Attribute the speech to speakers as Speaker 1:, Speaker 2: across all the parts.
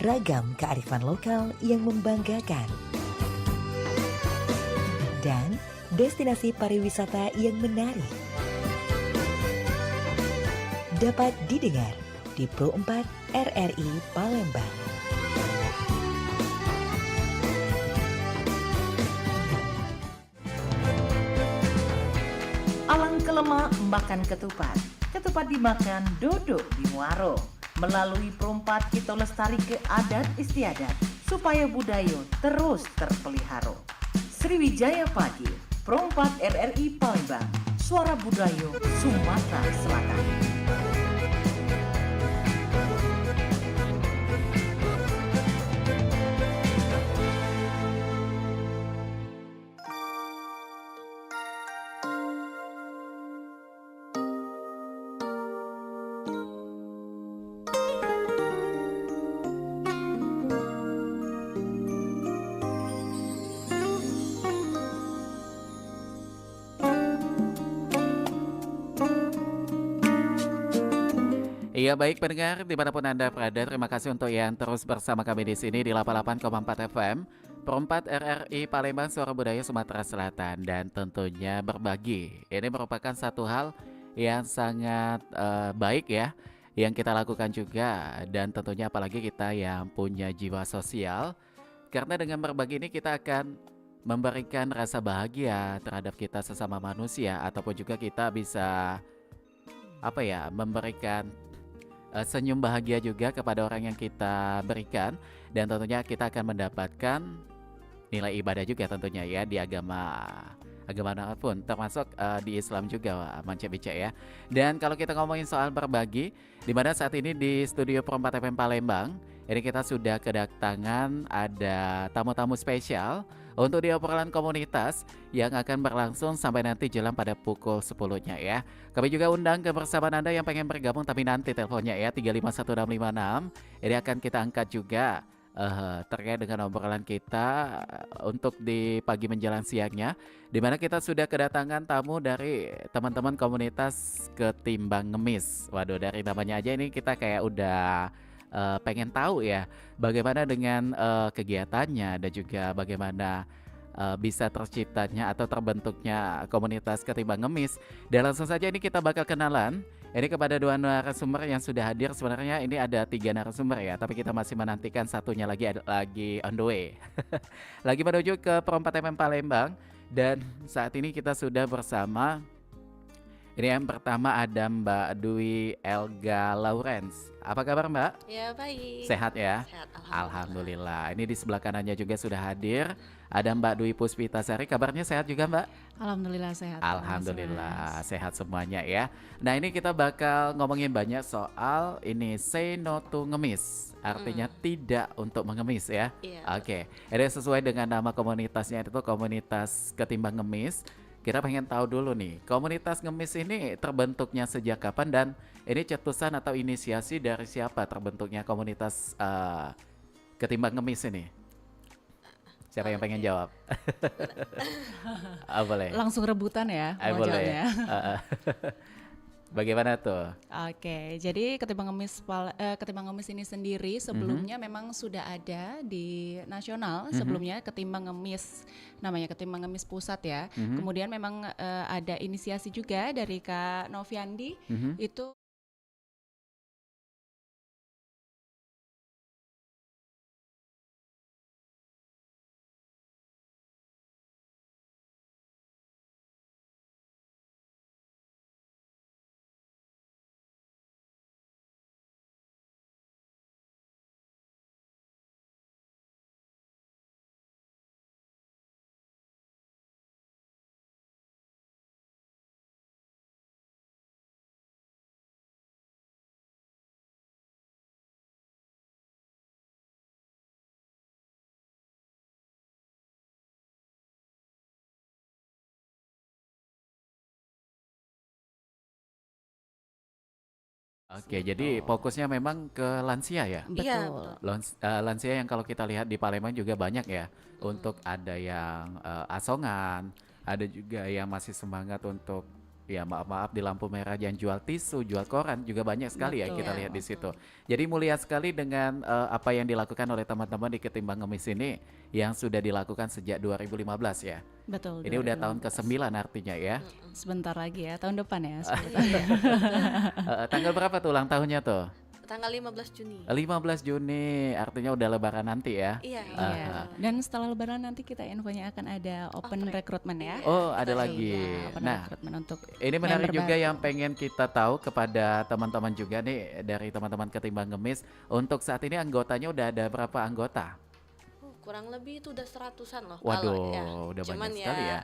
Speaker 1: Ragam kearifan lokal yang membanggakan dan destinasi pariwisata yang menarik dapat didengar di Pro 4 RRI Palembang.
Speaker 2: Alang kelema makan ketupat. Ketupat dimakan dodok di muaro. Melalui Pro 4 kita lestari ke adat istiadat supaya budaya terus terpelihara. Sriwijaya Pagi, Pro 4 RRI Palembang, suara budaya Sumatera Selatan.
Speaker 3: Iya baik pendengar dimanapun Anda berada, terima kasih untuk yang terus bersama kami di sini di 88,4 FM Pro 4 RRI Palembang, suara budaya Sumatera Selatan. Dan tentunya berbagi, ini merupakan satu hal yang sangat baik ya, yang kita lakukan juga. Dan tentunya apalagi kita yang punya jiwa sosial, karena dengan berbagi ini kita akan memberikan rasa bahagia terhadap kita sesama manusia, ataupun juga kita bisa memberikan senyum bahagia juga kepada orang yang kita berikan. Dan tentunya kita akan mendapatkan nilai ibadah juga tentunya ya di agama manapun, termasuk di Islam juga Manca Bica ya. Dan kalau kita ngomongin soal berbagi, di mana saat ini di studio Pro 4 FM Palembang ini kita sudah kedatangan ada tamu-tamu spesial untuk di obrolan komunitas yang akan berlangsung sampai nanti jelang pada pukul 10-nya ya. Kami juga undang kebersamaan Anda yang pengen bergabung, tapi nanti teleponnya ya 351656. Ini akan kita angkat juga terkait dengan obrolan kita untuk di pagi menjelang siangnya, di mana kita sudah kedatangan tamu dari teman-teman komunitas Ketimbang Ngemis. Waduh, dari namanya aja ini kita kayak udah pengen tahu ya bagaimana dengan kegiatannya dan juga bagaimana bisa terciptanya atau terbentuknya komunitas Ketimbang Ngemis. Dan langsung saja ini kita bakal kenalan ini kepada dua narasumber yang sudah hadir. Sebenarnya ini ada 3 narasumber ya, tapi kita masih menantikan satunya lagi on the way. Lagi menuju ke Pro 4 FM Palembang. Dan saat ini kita sudah bersama, ini yang pertama ada Mbak Dwi Elga Lawrence. Apa kabar Mbak?
Speaker 4: Ya baik.
Speaker 3: Sehat ya?
Speaker 4: Sehat,
Speaker 3: Alhamdulillah. Ini di sebelah kanannya juga sudah hadir ada Mbak Dwi Puspitasari. Kabarnya sehat juga Mbak?
Speaker 4: Alhamdulillah sehat.
Speaker 3: Alhamdulillah sehat semuanya ya. Nah ini kita bakal ngomongin banyak soal ini say no to ngemis. Artinya tidak untuk mengemis ya.
Speaker 4: Iya.
Speaker 3: Oke. Ini sesuai dengan nama komunitasnya, itu komunitas Ketimbang Ngemis. Kita pengen tahu dulu nih, komunitas ngemis ini terbentuknya sejak kapan, dan ini cetusan atau inisiasi dari siapa terbentuknya komunitas Ketimbang Ngemis ini? Siapa yang pengen jawab? Boleh.
Speaker 4: Langsung rebutan ya mau
Speaker 3: Boleh.
Speaker 4: jawabnya.
Speaker 3: Bagaimana tuh?
Speaker 4: Oke, jadi Ketimbang Ngemis ini sendiri sebelumnya memang sudah ada di nasional. Sebelumnya Ketimbang Ngemis, namanya Ketimbang Ngemis Pusat ya. Kemudian memang ada inisiasi juga dari Kak Noviandi itu.
Speaker 3: Oke, jadi fokusnya memang ke lansia ya?
Speaker 4: Iya, Betul.
Speaker 3: Lansia yang kalau kita lihat di Palembang juga banyak ya. Untuk ada yang asongan, ada juga yang masih semangat untuk Ya maaf-maaf di lampu merah yang jual tisu, jual koran juga banyak sekali ya
Speaker 4: Betul.
Speaker 3: kita
Speaker 5: Iya,
Speaker 3: lihat di situ.
Speaker 5: betul.
Speaker 3: Jadi mulia sekali dengan apa yang dilakukan oleh teman-teman di Ketimbang Ngemis ini yang sudah dilakukan sejak 2015 ya.
Speaker 4: Betul,
Speaker 3: Ini udah tahun
Speaker 4: 2015.
Speaker 3: ke-9 artinya ya.
Speaker 5: Mm-mm.
Speaker 4: Sebentar lagi ya, tahun depan ya.
Speaker 5: Iya,
Speaker 3: Tanggal berapa tuh ulang tahunnya tuh?
Speaker 5: tanggal 15 Juni.
Speaker 3: 15 Juni, artinya udah lebaran nanti ya.
Speaker 5: Iya,
Speaker 4: Iya. Dan setelah lebaran nanti kita infonya akan ada open
Speaker 5: Open.
Speaker 4: recruitment ya.
Speaker 3: Oh, ada
Speaker 5: Betul.
Speaker 3: lagi.
Speaker 4: Iya, open
Speaker 3: Nah,
Speaker 4: recruitment untuk
Speaker 3: ini menarik
Speaker 4: member
Speaker 3: juga
Speaker 4: baru.
Speaker 3: yang pengen kita tahu kepada teman-teman juga nih dari teman-teman Ketimbang Ngemis. Untuk saat ini anggotanya udah ada berapa anggota?
Speaker 5: Kurang lebih itu udah 100-an loh.
Speaker 3: Waduh,
Speaker 5: Kalau ya.
Speaker 3: udah
Speaker 5: Cuman
Speaker 3: banyak sekali ya.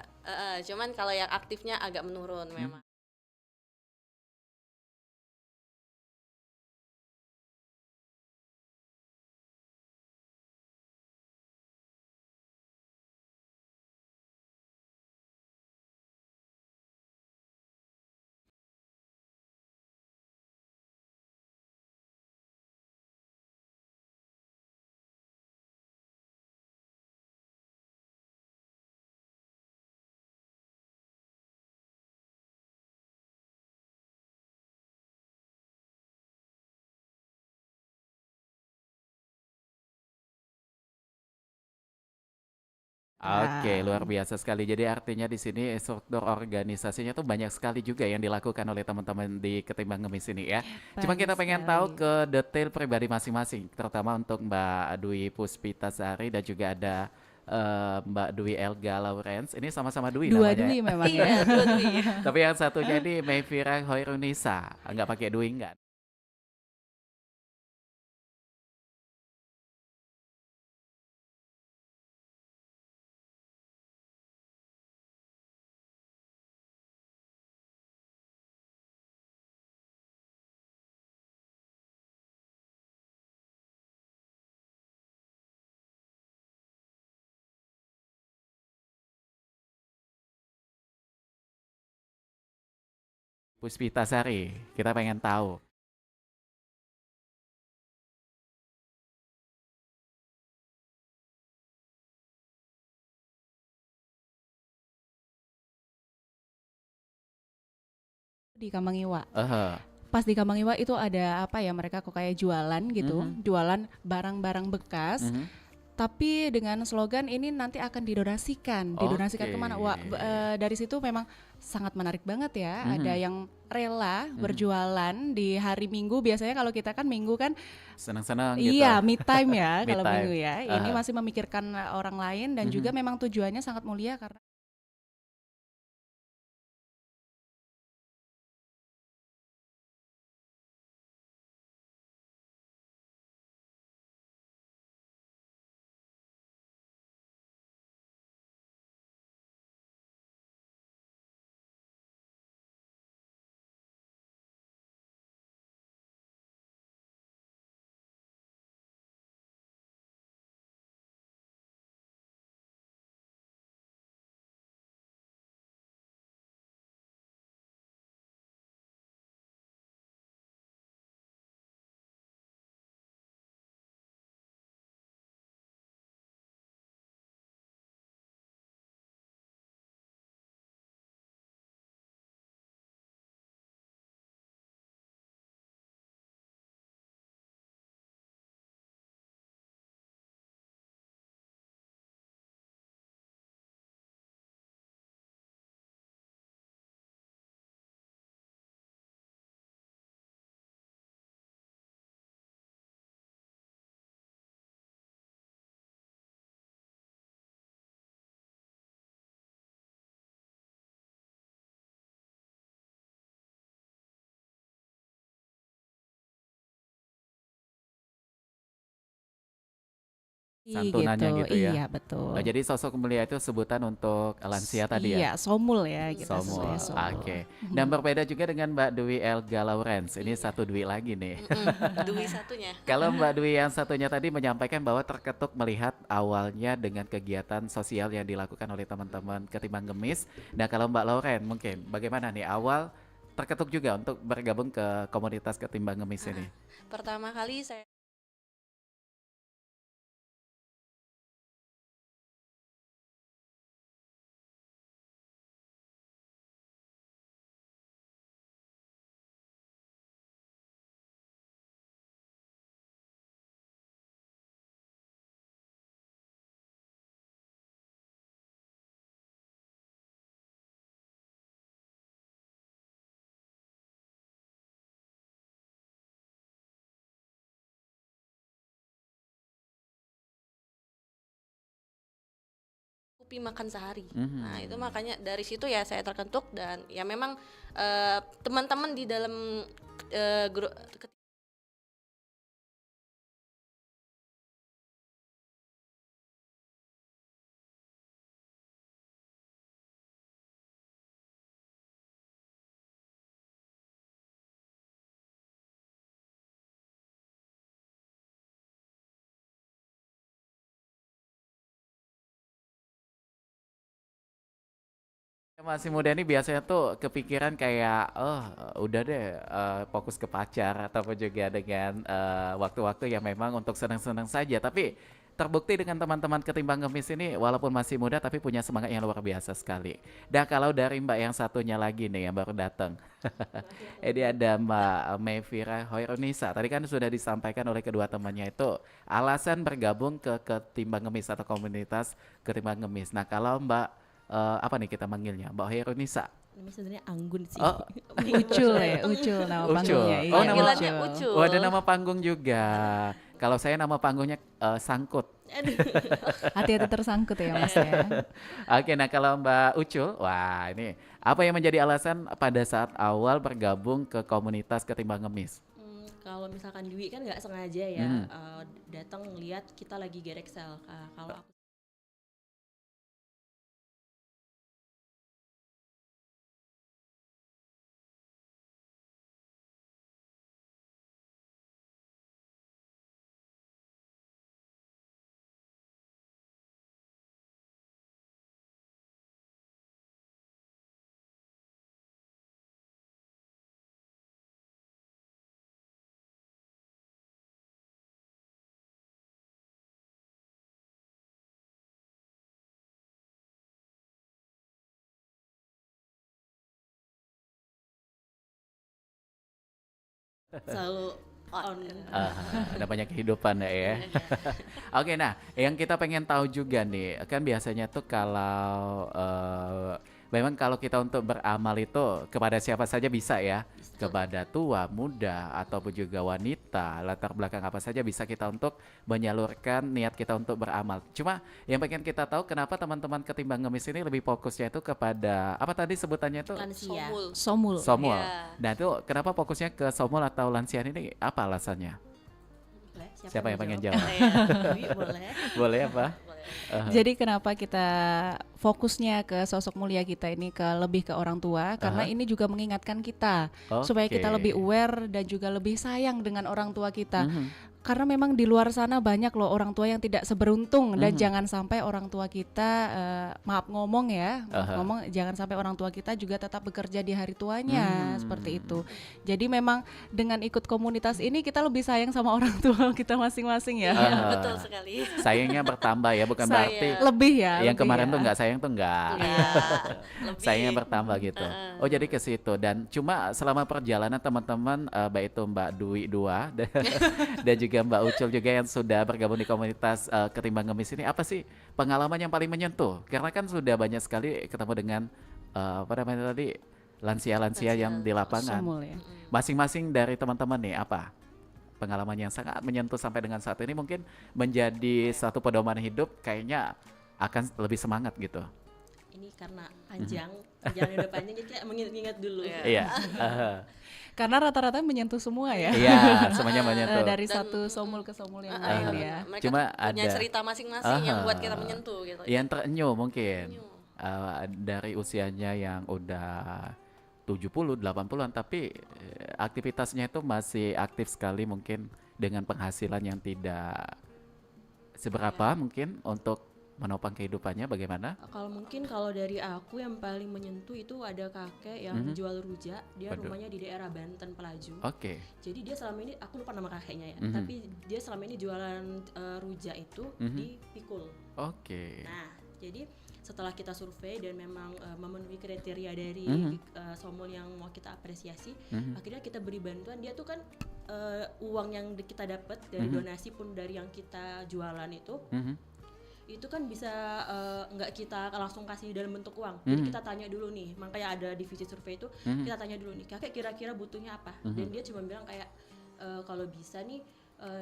Speaker 5: cuman kalau yang aktifnya agak menurun memang.
Speaker 3: Oke, luar
Speaker 4: Nah,
Speaker 3: biasa sekali. Jadi artinya di sini struktur organisasinya tuh banyak sekali juga yang dilakukan oleh teman-teman di Ketimbang Ngemis ini ya. Cuma
Speaker 4: banyak
Speaker 3: kita pengen tahu
Speaker 4: sekali.
Speaker 3: ke detail pribadi masing-masing, terutama untuk Mbak Dwi Puspitasari dan juga ada Mbak Dwi Elga Lawrence. Ini sama-sama Dwi
Speaker 4: Dua
Speaker 3: namanya ya.
Speaker 4: Dwi memang ya.
Speaker 5: Iya, dua Dwi.
Speaker 3: Tapi yang satunya ini Mayfira Hoirunisa, nggak pakai Dwi nggak? Puspitasari, kita pengen tahu.
Speaker 4: Di Kamangiwa.
Speaker 3: Eh,
Speaker 4: Pas di Kamangiwa itu ada apa ya, mereka kok kayak jualan gitu,
Speaker 3: mhm,
Speaker 4: jualan barang-barang bekas,
Speaker 3: mhm.
Speaker 4: tapi dengan slogan ini nanti akan didonasikan
Speaker 3: Oke.
Speaker 4: kemana? Wah, dari situ memang sangat menarik banget ya. Ada
Speaker 3: Mhm,
Speaker 4: yang rela
Speaker 3: mhm.
Speaker 4: berjualan di hari Minggu. Biasanya kalau kita kan Minggu kan,
Speaker 3: Senang-senang gitu.
Speaker 4: iya me time ya
Speaker 3: Me
Speaker 4: kalau
Speaker 3: time.
Speaker 4: Minggu ya. Ini
Speaker 3: Aha.
Speaker 4: masih memikirkan orang lain dan juga
Speaker 3: Mhm.
Speaker 4: memang tujuannya sangat mulia karena
Speaker 3: Santunannya
Speaker 4: gitu.
Speaker 3: gitu ya.
Speaker 4: Iya, betul.
Speaker 3: Jadi sosok mulia itu sebutan untuk lansia tadi ya.
Speaker 4: Iya, somul ya kita
Speaker 3: Somul.
Speaker 4: sebutnya somul.
Speaker 3: Oke. Dan berbeda juga dengan Mbak Dwi Elga Lawrence. Ini
Speaker 5: Iya.
Speaker 3: satu Dwi lagi nih.
Speaker 5: Dwi satunya.
Speaker 3: Kalau Mbak Dwi yang satunya tadi menyampaikan bahwa terketuk melihat awalnya dengan kegiatan sosial yang dilakukan oleh teman-teman Ketimbang Ngemis. Dan kalau Mbak Lauren mungkin bagaimana nih awal terketuk juga untuk bergabung ke komunitas Ketimbang Ngemis ini?
Speaker 5: Pertama kali saya Kopi makan sehari. Nah, itu
Speaker 3: Mhm.
Speaker 5: makanya dari situ ya saya terkentuk dan ya memang teman-teman di dalam grup
Speaker 3: Masih muda ini biasanya tuh kepikiran kayak, oh udah deh fokus ke pacar ataupun juga dengan waktu-waktu yang memang untuk senang-senang saja. Tapi terbukti dengan teman-teman ketimbang ngemis ini walaupun masih muda tapi punya semangat yang luar biasa sekali. Dan kalau dari Mbak yang satunya lagi nih yang baru datang, ini ada Mbak Mevira Hoirunisa. Tadi kan sudah disampaikan oleh kedua temannya itu alasan bergabung ke ketimbang ngemis atau komunitas ketimbang ngemis. Nah kalau Mbak apa nih kita manggilnya? Mbak Hoirunisa.
Speaker 6: Namanya sebenarnya Anggun sih.
Speaker 3: Oh,
Speaker 4: Ucul ya, Ucul nama
Speaker 3: Ucul.
Speaker 4: panggungnya.
Speaker 3: Oh,
Speaker 4: Iya,
Speaker 3: nama-
Speaker 5: panggilannya
Speaker 4: Ucul.
Speaker 5: Ucul.
Speaker 3: Oh, ada nama panggung juga. Kalau saya nama panggungnya Sangkut.
Speaker 6: Aduh.
Speaker 4: Hati-hati tersangkut ya Mas ya.
Speaker 3: Oke, nah kalau Mbak Ucul, wah ini apa yang menjadi alasan pada saat awal bergabung ke komunitas ketimbang ngemis?
Speaker 6: Kalau misalkan Dwi kan nggak sengaja ya
Speaker 3: Mhm.
Speaker 6: datang lihat kita lagi gerek sel. Kalau aku selalu on.
Speaker 3: Ada banyak kehidupan ya. Oke, nah yang kita pengen tahu juga nih, kan biasanya tuh kalau memang kalau kita untuk beramal itu kepada siapa saja bisa ya, kepada tua, muda, ataupun juga wanita, latar belakang apa saja bisa kita untuk menyalurkan niat kita untuk beramal. Cuma yang pengen kita tahu kenapa teman-teman ketimbang ngemis ini lebih fokusnya itu kepada apa tadi sebutannya itu
Speaker 6: Lansia.
Speaker 5: Somul.
Speaker 4: Somul.
Speaker 3: somul.
Speaker 5: Iya.
Speaker 3: Nah itu kenapa fokusnya ke somul atau lansia ini apa alasannya?
Speaker 6: Boleh,
Speaker 3: Siapa yang
Speaker 6: mau
Speaker 3: pengen
Speaker 6: jawab?
Speaker 3: jawab?
Speaker 6: Dwi boleh.
Speaker 3: Boleh apa?
Speaker 5: Boleh.
Speaker 4: Jadi kenapa kita fokusnya ke sosok mulia kita ini lebih ke orang tua karena
Speaker 3: Aha.
Speaker 4: ini juga mengingatkan kita supaya kita
Speaker 3: Oke.
Speaker 4: lebih aware dan juga lebih sayang dengan orang tua kita.
Speaker 3: Mhm.
Speaker 4: Karena memang di luar sana banyak loh orang tua yang tidak seberuntung dan
Speaker 3: Mhm.
Speaker 4: jangan sampai orang tua kita maaf ngomong ya, maaf
Speaker 3: Aha.
Speaker 4: ngomong jangan sampai orang tua kita juga tetap bekerja di hari tuanya seperti
Speaker 3: Hmm.
Speaker 4: itu. Jadi memang dengan ikut komunitas ini kita lebih sayang sama orang tua kita masing-masing ya.
Speaker 3: Aha.
Speaker 5: Betul sekali.
Speaker 3: Sayangnya bertambah ya, bukan berarti
Speaker 5: Sayang.
Speaker 4: Lebih ya.
Speaker 3: yang
Speaker 4: lebih
Speaker 3: kemarin
Speaker 4: ya.
Speaker 3: tuh nggak sayang tuh nggak.
Speaker 5: Iya. Lebih.
Speaker 3: Sayangnya bertambah gitu. Oh jadi ke situ dan cuma selama perjalanan teman-teman baik itu Mbak Dwi Dua dan juga Mbak Ucul juga yang sudah bergabung di komunitas ketimbang ngemis ini apa sih pengalaman yang paling menyentuh? Karena kan sudah banyak sekali ketemu dengan apa namanya tadi lansia-lansia yang di lapangan.
Speaker 4: Somul ya.
Speaker 3: Masing-masing dari teman-teman nih apa pengalaman yang sangat menyentuh sampai dengan saat ini mungkin menjadi satu pedoman hidup kayaknya akan lebih semangat gitu.
Speaker 6: Ini karena panjang, perjalanan udah panjang jadi kayak mengingat dulu.
Speaker 5: Iya.
Speaker 3: Iya.
Speaker 4: Karena rata-rata menyentuh semua ya.
Speaker 3: Iya, semuanya menyentuh.
Speaker 4: Dari
Speaker 5: Dan-
Speaker 4: satu somul ke somul yang
Speaker 5: Ah,
Speaker 4: lain
Speaker 3: Aha.
Speaker 4: ya.
Speaker 5: Mereka
Speaker 3: Cuma
Speaker 5: tuh punya
Speaker 3: ada-
Speaker 5: cerita masing-masing yang buat kita
Speaker 3: Aha.
Speaker 5: menyentuh gitu.
Speaker 3: Yang terenyuh mungkin
Speaker 5: Terenyuh.
Speaker 3: dari usianya yang udah 70, 80-an tapi aktivitasnya itu masih aktif sekali mungkin dengan penghasilan yang tidak seberapa mungkin untuk menopang kehidupannya bagaimana?
Speaker 6: Kalau dari aku yang paling menyentuh itu ada kakek yang
Speaker 3: Mhm.
Speaker 6: jual rujak, dia
Speaker 3: Waduh.
Speaker 6: rumahnya di daerah Banten Pelaju.
Speaker 3: Oke.
Speaker 6: Jadi dia selama ini, aku lupa nama kakeknya ya,
Speaker 3: Mhm.
Speaker 6: tapi dia selama ini jualan rujak itu
Speaker 3: Mhm.
Speaker 6: di Pikul.
Speaker 3: Oke.
Speaker 6: Nah, jadi setelah kita survei dan memang memenuhi kriteria dari
Speaker 3: Mhm.
Speaker 6: somul yang mau kita apresiasi,
Speaker 3: Mhm.
Speaker 6: akhirnya kita beri bantuan. Dia tuh kan uang yang kita dapat dari
Speaker 3: Mhm.
Speaker 6: donasi pun dari yang kita jualan
Speaker 3: Mhm.
Speaker 6: itu kan bisa nggak kita langsung kasih dalam bentuk uang. Jadi
Speaker 3: Mhm.
Speaker 6: kita tanya dulu nih, makanya ada divisi survei itu,
Speaker 3: Mhm.
Speaker 6: kita tanya dulu nih, kakek kira-kira butuhnya apa?
Speaker 3: Mhm.
Speaker 6: Dan dia cuma bilang kayak kalau bisa nih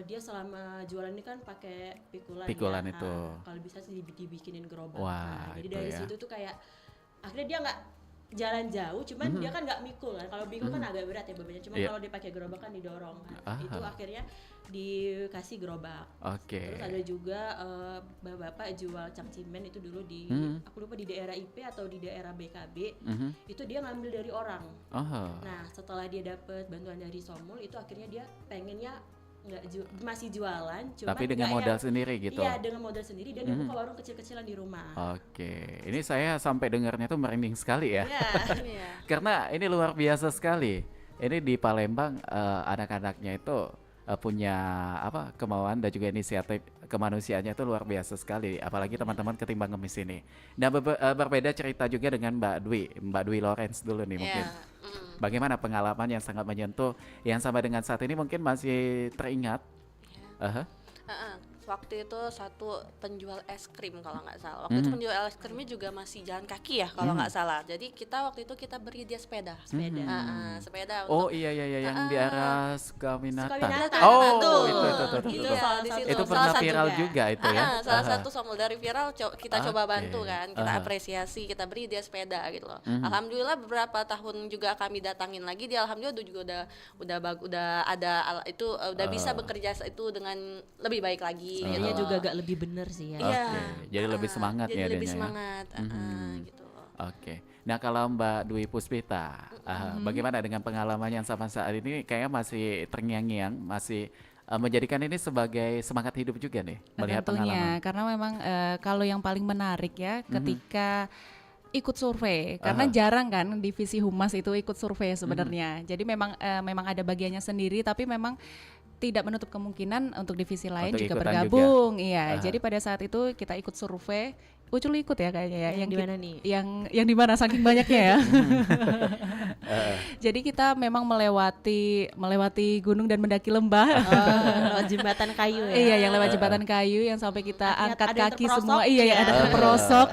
Speaker 6: dia selama jualan ini kan pakai pikulan,
Speaker 3: Pikulan
Speaker 6: ya.
Speaker 3: itu.
Speaker 6: Kalau bisa sih dibikinin gerobak.
Speaker 3: Wah,
Speaker 6: Nah, jadi
Speaker 3: itu
Speaker 6: dari
Speaker 3: ya.
Speaker 6: situ tuh kayak akhirnya dia nggak jalan jauh, cuman dia kan nggak mikul kan. Kalau mikul kan agak berat ya bebannya. Cuma
Speaker 3: Iya.
Speaker 6: kalau dia pakai gerobak kan didorong. Nah, itu
Speaker 3: Aha.
Speaker 6: akhirnya dikasih gerobak.
Speaker 3: Oke.
Speaker 6: Terus ada juga bapak-bapak jual cangcimen itu dulu di aku lupa di daerah IP atau di daerah BKB. Itu dia ngambil dari orang.
Speaker 3: Oh.
Speaker 6: Nah, setelah dia dapet bantuan dari Somul itu akhirnya dia pengennya masih jualan, cuman
Speaker 3: Tapi dengan
Speaker 6: nggak
Speaker 3: modal
Speaker 6: yang-
Speaker 3: sendiri gitu.
Speaker 6: Iya, dengan modal sendiri dan dia buka warung kecil-kecilan di rumah.
Speaker 3: Oke. Ini saya sampai dengarnya tuh merinding sekali ya.
Speaker 6: Iya.
Speaker 5: Iya.
Speaker 3: Karena ini luar biasa sekali. Ini di Palembang anak-anaknya itu punya apa kemauan dan juga inisiatif kemanusiaannya itu luar biasa sekali. Apalagi teman-teman Ketimbang Ngemis ini. Nah berbeda cerita juga dengan Mbak Dwi Lawrence dulu nih mungkin.
Speaker 5: Iya.
Speaker 3: Bagaimana pengalaman yang sangat menyentuh yang sampai dengan saat ini mungkin masih teringat? Aha.
Speaker 5: Waktu itu satu penjual es krim kalau nggak salah. Waktu itu penjual es krimnya juga masih jalan kaki ya kalau nggak salah. Jadi waktu itu kita beri dia sepeda. Sepeda
Speaker 3: Oh
Speaker 5: untuk
Speaker 3: iya yang di arah Sukaminata.
Speaker 6: Sukaminata.
Speaker 3: Oh
Speaker 5: Betul.
Speaker 3: itu.
Speaker 5: Itu
Speaker 6: Iya,
Speaker 5: salah di
Speaker 6: salah
Speaker 5: situ.
Speaker 3: Itu
Speaker 5: Salah
Speaker 3: pernah
Speaker 5: satu
Speaker 3: viral
Speaker 6: juga.
Speaker 3: juga itu ya.
Speaker 5: Salah
Speaker 3: Aha.
Speaker 5: satu Somul dari viral kita coba
Speaker 3: Oke.
Speaker 5: bantu kan, kita
Speaker 3: Aha.
Speaker 5: apresiasi, kita beri dia sepeda gitu loh. Alhamdulillah beberapa tahun juga kami datangin lagi, dia alhamdulillah juga udah ada itu udah bisa bekerja itu dengan lebih baik lagi.
Speaker 6: Kayaknya
Speaker 5: gitu
Speaker 6: juga
Speaker 5: loh.
Speaker 6: agak lebih bener sih ya.
Speaker 3: Oke,
Speaker 5: Iya.
Speaker 3: jadi lebih semangat
Speaker 5: jadi
Speaker 3: ya
Speaker 5: lebih
Speaker 3: dianya ya.
Speaker 5: semangat, gitu.
Speaker 3: Oke. Nah kalau Mbak Dwi Puspita, bagaimana dengan pengalaman yang sama saat ini? Kayaknya masih terngiang-ngiang, masih menjadikan ini sebagai semangat hidup juga nih, melihat
Speaker 4: Tentunya,
Speaker 3: pengalaman.
Speaker 4: karena memang kalau yang paling menarik ya ketika ikut survei, karena jarang kan divisi humas itu ikut survei sebenarnya. Jadi memang ada bagiannya sendiri, tapi memang tidak menutup kemungkinan untuk divisi lain
Speaker 3: Untuk
Speaker 4: juga
Speaker 3: ikutan
Speaker 4: bergabung. Iya,
Speaker 3: Aha.
Speaker 4: jadi pada saat itu kita ikut survei. Ucul ikut ya kayaknya ya.
Speaker 6: Yang di mana nih?
Speaker 4: Yang di mana saking banyaknya ya. Jadi kita memang melewati gunung dan mendaki lembah.
Speaker 6: Lewat jembatan kayu ya.
Speaker 4: Iya, yang lewat jembatan kayu yang sampai kita
Speaker 6: Lihat
Speaker 4: angkat
Speaker 6: ada yang
Speaker 4: kaki
Speaker 6: terperosok.
Speaker 4: semua. Iya, yang ada
Speaker 6: Iya.
Speaker 4: terperosok.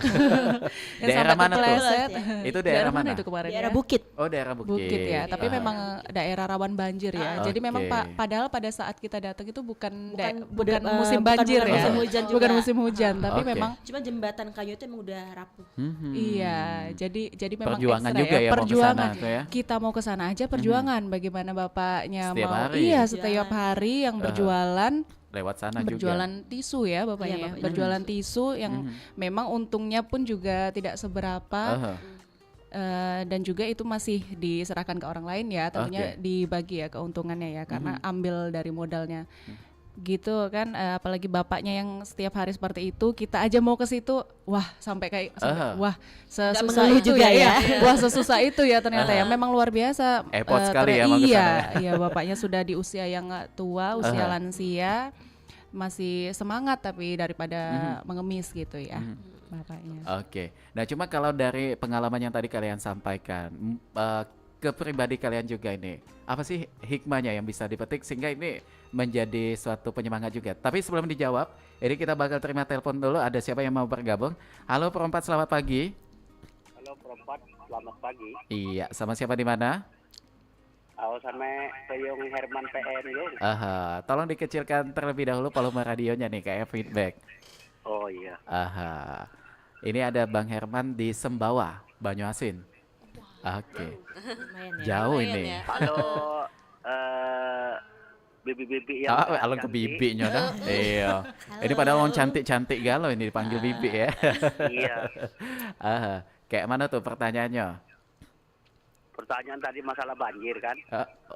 Speaker 4: Yang
Speaker 3: Daerah
Speaker 4: sampai
Speaker 3: mana tuh?
Speaker 4: kepleset.
Speaker 3: Itu daerah mana?
Speaker 4: itu kemarin
Speaker 6: Daerah
Speaker 4: ya?
Speaker 6: Bukit.
Speaker 3: Oh daerah Bukit.
Speaker 4: Bukit ya, tapi
Speaker 3: Ah.
Speaker 4: memang daerah rawan banjir ya. Jadi memang
Speaker 3: Oke.
Speaker 4: padahal pada saat kita datang itu bukan
Speaker 6: Bukan
Speaker 4: musim
Speaker 6: bukan
Speaker 4: banjir ya.
Speaker 6: musim hujan juga.
Speaker 4: Bukan musim hujan, tapi
Speaker 3: Oke.
Speaker 4: memang
Speaker 6: Cuma jembatan kayu itu emang udah rapuh.
Speaker 4: iya. Jadi memang
Speaker 3: Perjuangan
Speaker 4: ekstra
Speaker 3: juga ya mau ke
Speaker 4: perjuangan.
Speaker 3: sana tuh ya.
Speaker 4: Kita mau ke sana aja perjuangan. Bagaimana bapaknya
Speaker 3: Setiap
Speaker 4: mau
Speaker 3: hari.
Speaker 4: iya setiap hari yang berjualan
Speaker 3: Lewat sana juga.
Speaker 4: berjualan tisu ya bapaknya,
Speaker 6: Iya, bapaknya
Speaker 4: berjualan tisu yang memang untungnya pun juga tidak seberapa.
Speaker 3: Aha.
Speaker 4: Dan juga itu masih diserahkan ke orang lain ya, tentunya dibagi ya keuntungannya ya, karena ambil dari modalnya gitu kan, apalagi bapaknya yang setiap hari seperti itu, kita aja mau ke situ, wah sampai wah sesusah
Speaker 6: mengeluh
Speaker 4: itu
Speaker 6: juga
Speaker 4: ya,
Speaker 6: ya.
Speaker 4: wah sesusah itu ya ternyata ya, memang luar biasa.
Speaker 3: Effort sekali ya mau ke
Speaker 4: Iya,
Speaker 3: sana ya.
Speaker 4: iya bapaknya sudah di usia yang tua, usia lansia, masih semangat tapi daripada mengemis gitu ya bapaknya.
Speaker 3: Oke. Nah cuma kalau dari pengalaman yang tadi kalian sampaikan, ke pribadi kalian juga ini, apa sih hikmahnya yang bisa dipetik sehingga ini menjadi suatu penyemangat juga? Tapi sebelum dijawab, ini kita bakal terima telepon dulu. Ada siapa yang mau bergabung? Halo Perempat, selamat pagi.
Speaker 7: Halo Perempat, selamat pagi.
Speaker 3: Iya, sama siapa di mana?
Speaker 7: Sama Peyung Herman PN Yung.
Speaker 3: Aha, tolong dikecilkan terlebih dahulu volume radionya nih kayak feedback.
Speaker 7: Oh iya.
Speaker 3: Aha. Ini ada Bang Herman di Sembawa, Banyuasin. Oke.
Speaker 6: Lumayan ya.
Speaker 3: Jauh
Speaker 5: Lumayan
Speaker 3: ini.
Speaker 5: ya.
Speaker 7: Halo bibi-bibi yang
Speaker 3: Alon ke
Speaker 7: cantik.
Speaker 3: bibinya dah. Iya. Ini padahal orang cantik-cantik galau ini dipanggil bibi ya.
Speaker 7: Iya.
Speaker 3: Aha. Kayak mana tuh pertanyaannya?
Speaker 7: Pertanyaan tadi masalah banjir kan?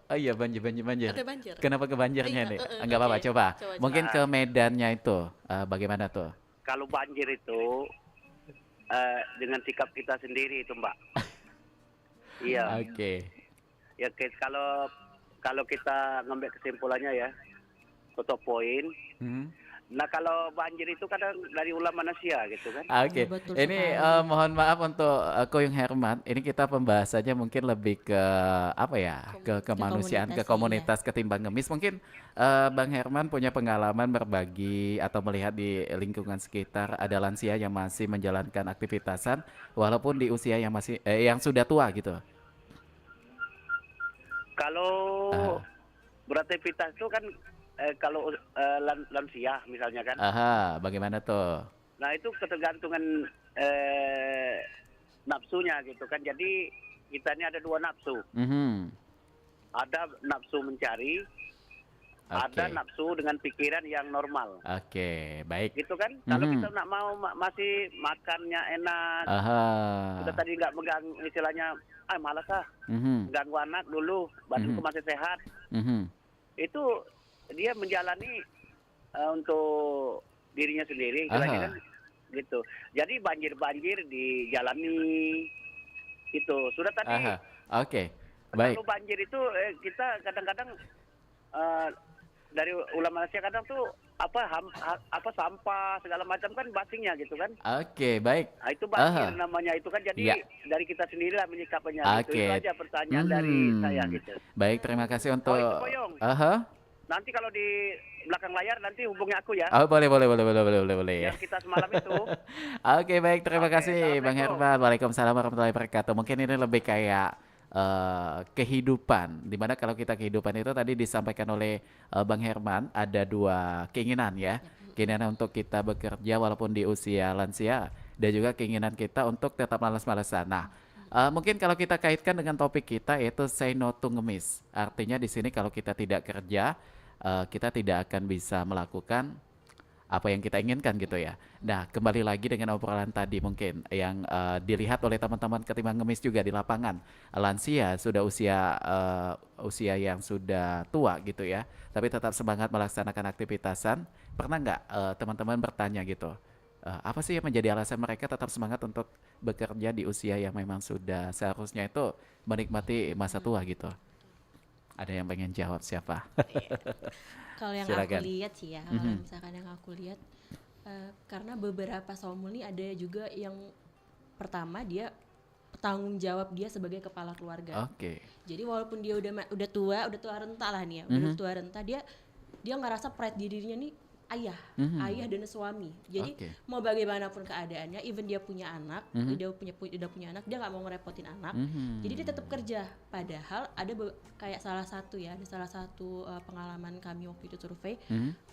Speaker 3: Oh iya banjir.
Speaker 5: Ada banjir.
Speaker 3: Kenapa ke banjirnya
Speaker 5: Iya,
Speaker 3: nih? Enggak apa-apa,
Speaker 5: oke.
Speaker 3: coba.
Speaker 5: Coba.
Speaker 3: Mungkin ke medannya itu bagaimana tuh?
Speaker 7: Kalau banjir itu dengan sikap kita sendiri itu Mbak. Iya.
Speaker 3: Oke.
Speaker 7: Ya kalau kita ngambil kesimpulannya ya, untuk poin. Nah kalau banjir itu kadang dari ulah manusia gitu kan?
Speaker 3: Oke,
Speaker 6: Betul
Speaker 3: ini
Speaker 6: sekali.
Speaker 3: mohon maaf untuk Koyung Herman. Ini kita pembahasannya mungkin lebih ke apa ya? Ke kemanusiaan, ke komunitas Ketimbang Ngemis. Mungkin Bang Herman punya pengalaman berbagi atau melihat di lingkungan sekitar ada lansia yang masih menjalankan aktivitasan walaupun di usia yang masih yang sudah tua gitu.
Speaker 7: Kalau beraktivitas itu kan kalau lansia misalnya kan.
Speaker 3: Aha, bagaimana tuh?
Speaker 7: Nah itu ketergantungan nafsunya gitu kan. Jadi kita ini ada 2 nafsu. Ada nafsu mencari, ada nafsu dengan pikiran yang normal.
Speaker 3: Oke, baik.
Speaker 7: Gitu kan? Kalau kita nak mau masih makannya enak, sudah tadi nggak megang istilahnya, malas ganggu anak dulu, badanku masih sehat. Itu dia menjalani untuk dirinya sendiri, kan? Gitu. Jadi banjir dijalani, itu sudah tadi.
Speaker 3: Oke, baik.
Speaker 7: Kalau banjir itu kita kadang-kadang dari ulama Malaysia kadang tuh apa sampah segala macam kan basingnya gitu kan.
Speaker 3: Oke, baik.
Speaker 7: Nah, itu banjir namanya itu kan, jadi dari kita sendirilah menyikapinya. Gitu. Itu aja pertanyaan dari saya gitu.
Speaker 3: Baik, terima kasih untuk
Speaker 7: itu Poyong. Nanti kalau di belakang layar nanti hubungi aku ya.
Speaker 3: Boleh.
Speaker 7: Yang kita semalam itu.
Speaker 3: Oke, baik, terima kasih Bang Herman. Waalaikumsalam warahmatullahi wabarakatuh. Mungkin ini lebih kayak kehidupan, dimana kalau kita kehidupan itu tadi disampaikan oleh Bang Herman, ada 2 keinginan ya, keinginan untuk kita bekerja walaupun di usia lansia, dan juga keinginan kita untuk tetap malas-malasan. Nah, mungkin kalau kita kaitkan dengan topik kita yaitu say no to ngemis, artinya di sini kalau kita tidak kerja, kita tidak akan bisa melakukan apa yang kita inginkan gitu ya. Nah, kembali lagi dengan obrolan tadi mungkin yang dilihat oleh teman-teman ketimbang ngemis juga di lapangan. Lansia sudah usia yang sudah tua gitu ya, tapi tetap semangat melaksanakan aktivitasan. Pernah nggak teman-teman bertanya gitu, apa sih yang menjadi alasan mereka tetap semangat untuk bekerja di usia yang memang sudah seharusnya itu menikmati masa tua gitu? Ada yang pengen jawab siapa?
Speaker 6: Kalau yang
Speaker 3: Silakan.
Speaker 6: aku lihat sih ya, kalau misalkan yang aku lihat, karena beberapa somul nih ada juga yang pertama dia tanggung jawab dia sebagai kepala keluarga. Jadi walaupun dia udah tua renta lah nih ya, udah tua renta, dia ngerasa pride di dirinya nih ayah dan suami. Jadi mau bagaimanapun keadaannya, even dia punya anak, udah punya anak, dia nggak mau ngerepotin anak. Jadi dia tetap kerja. Padahal ada kayak salah satu pengalaman kami waktu itu survei.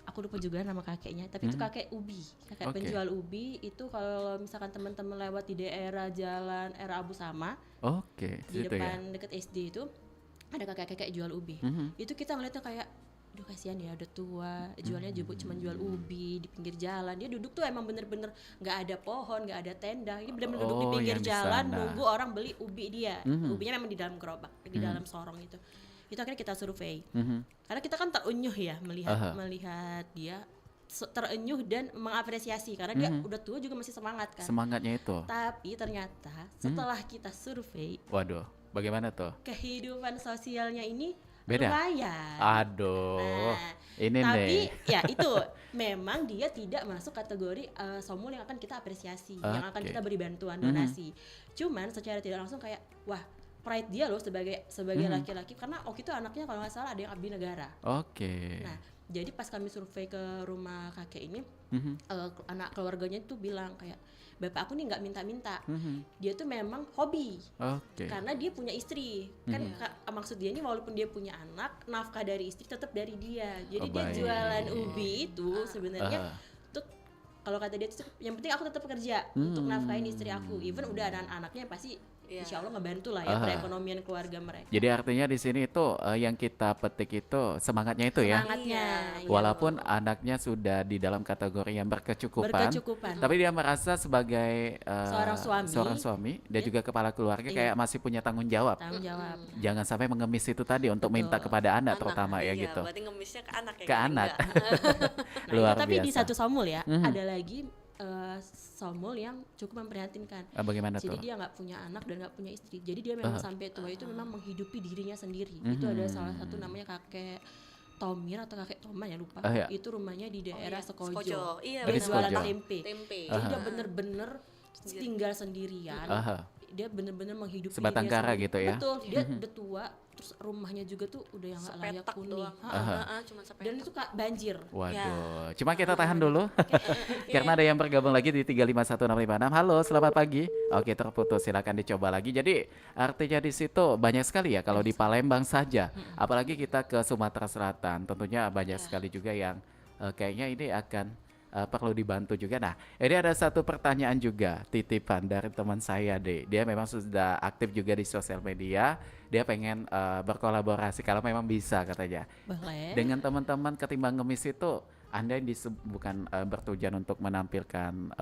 Speaker 6: Aku lupa juga nama kakeknya, tapi itu kakek ubi, penjual ubi. Itu kalau misalkan teman-teman lewat di daerah jalan Era Abu Sama, di depan deket SD itu ada kakek-kakek jual ubi. Itu kita ngeliatnya kayak, aduh kasihan ya, udah tua, jualnya cuma jual ubi di pinggir jalan. Dia duduk tuh emang bener-bener nggak ada pohon, nggak ada tenda, ini bener-bener duduk di pinggir jalan nunggu orang beli ubi dia. Ubinya memang di dalam gerobak, di dalam sorong itu akhirnya kita survei. Karena kita kan terenyuh ya melihat dia terenyuh dan mengapresiasi karena dia udah tua juga masih semangat kan.
Speaker 3: Semangatnya itu.
Speaker 6: Tapi ternyata setelah kita survei,
Speaker 3: waduh, bagaimana tuh?
Speaker 6: Kehidupan sosialnya ini
Speaker 3: beda.
Speaker 6: Lumayan.
Speaker 3: Aduh. Ini
Speaker 6: tapi
Speaker 3: nih.
Speaker 6: ya itu memang dia tidak masuk kategori somul yang akan kita apresiasi, yang akan kita beri bantuan donasi. Cuman secara tidak langsung kayak wah, pride dia loh sebagai laki-laki, karena waktu itu anaknya kalau nggak salah ada yang abdi negara. Nah, jadi pas kami survei ke rumah kakek ini, anak keluarganya tuh bilang kayak, bapak aku nih nggak minta-minta, dia tuh memang hobi, karena dia punya istri, kan maksud dia ini walaupun dia punya anak, nafkah dari istri tetap dari dia, jadi dia jualan ubi itu sebenarnya tuh kalau kata dia tuh yang penting aku tetap kerja untuk nafkahin istri aku, even udah ada anak-anaknya pasti insya Allah ngebantu lah ya perekonomian keluarga mereka.
Speaker 3: Jadi artinya di sini itu yang kita petik itu semangatnya itu ya. Walaupun anaknya sudah di dalam kategori yang berkecukupan. Tapi dia merasa sebagai seorang suami dan juga kepala keluarga kayak masih punya tanggung jawab. Jangan sampai mengemis itu tadi untuk minta kepada anak terutama ya gitu.
Speaker 5: Berarti ngemisnya ke anak ya.
Speaker 3: Ke anak.
Speaker 6: Luar biasa. Tapi di satu somul ya ada lagi somul yang cukup memprihatinkan.
Speaker 3: Bagaimana
Speaker 6: jadi
Speaker 3: tuh?
Speaker 6: dia nggak punya anak dan nggak punya istri. Jadi dia memang sampai tua itu memang menghidupi dirinya sendiri. Itu ada salah satu namanya kakek Tomir atau kakek Toma ya lupa. Itu rumahnya di daerah Sekojo.
Speaker 5: Iya,
Speaker 3: di
Speaker 6: jualan
Speaker 3: Sekojo.
Speaker 6: tempe. Jadi dia bener-bener tinggal sendirian. Dia bener-bener menghidupi
Speaker 3: sebatang
Speaker 6: dirinya
Speaker 3: kara
Speaker 6: sendiri.
Speaker 3: gitu ya.
Speaker 6: Betul, dia udah tua, terus rumahnya juga tuh udah yang nggak layak
Speaker 5: Sepetak
Speaker 6: huni.
Speaker 5: doang. Cuma sepetak.
Speaker 6: Dan itu banjir.
Speaker 3: Waduh, cuma kita tahan dulu karena ada yang bergabung lagi di 351656. Halo, selamat pagi. Oke, terputus, silakan dicoba lagi. Jadi artinya di situ banyak sekali ya kalau di Palembang saja, apalagi kita ke Sumatera Selatan, tentunya banyak sekali juga yang kayaknya ini akan perlu dibantu juga. Nah, ini ada satu pertanyaan juga titipan dari teman saya deh. Dia memang sudah aktif juga di sosial media. Dia pengen berkolaborasi kalau memang bisa katanya.
Speaker 6: Boleh.
Speaker 3: Dengan teman-teman Ketimbang Ngemis itu, Anda bukan bertujuan untuk menampilkan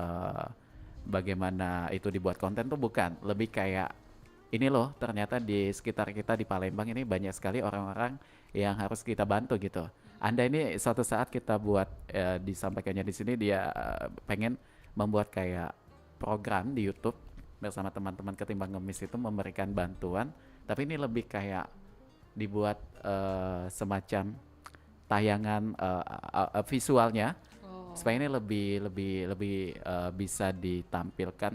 Speaker 3: bagaimana itu dibuat konten tuh, bukan. Lebih kayak ini loh, ternyata di sekitar kita di Palembang ini banyak sekali orang-orang yang harus kita bantu gitu. Anda ini suatu saat kita buat disampaikannya di sini, dia pengen membuat kayak program di YouTube bersama teman-teman Ketimbang Ngemis itu memberikan bantuan, tapi ini lebih kayak dibuat semacam tayangan visualnya supaya ini lebih bisa ditampilkan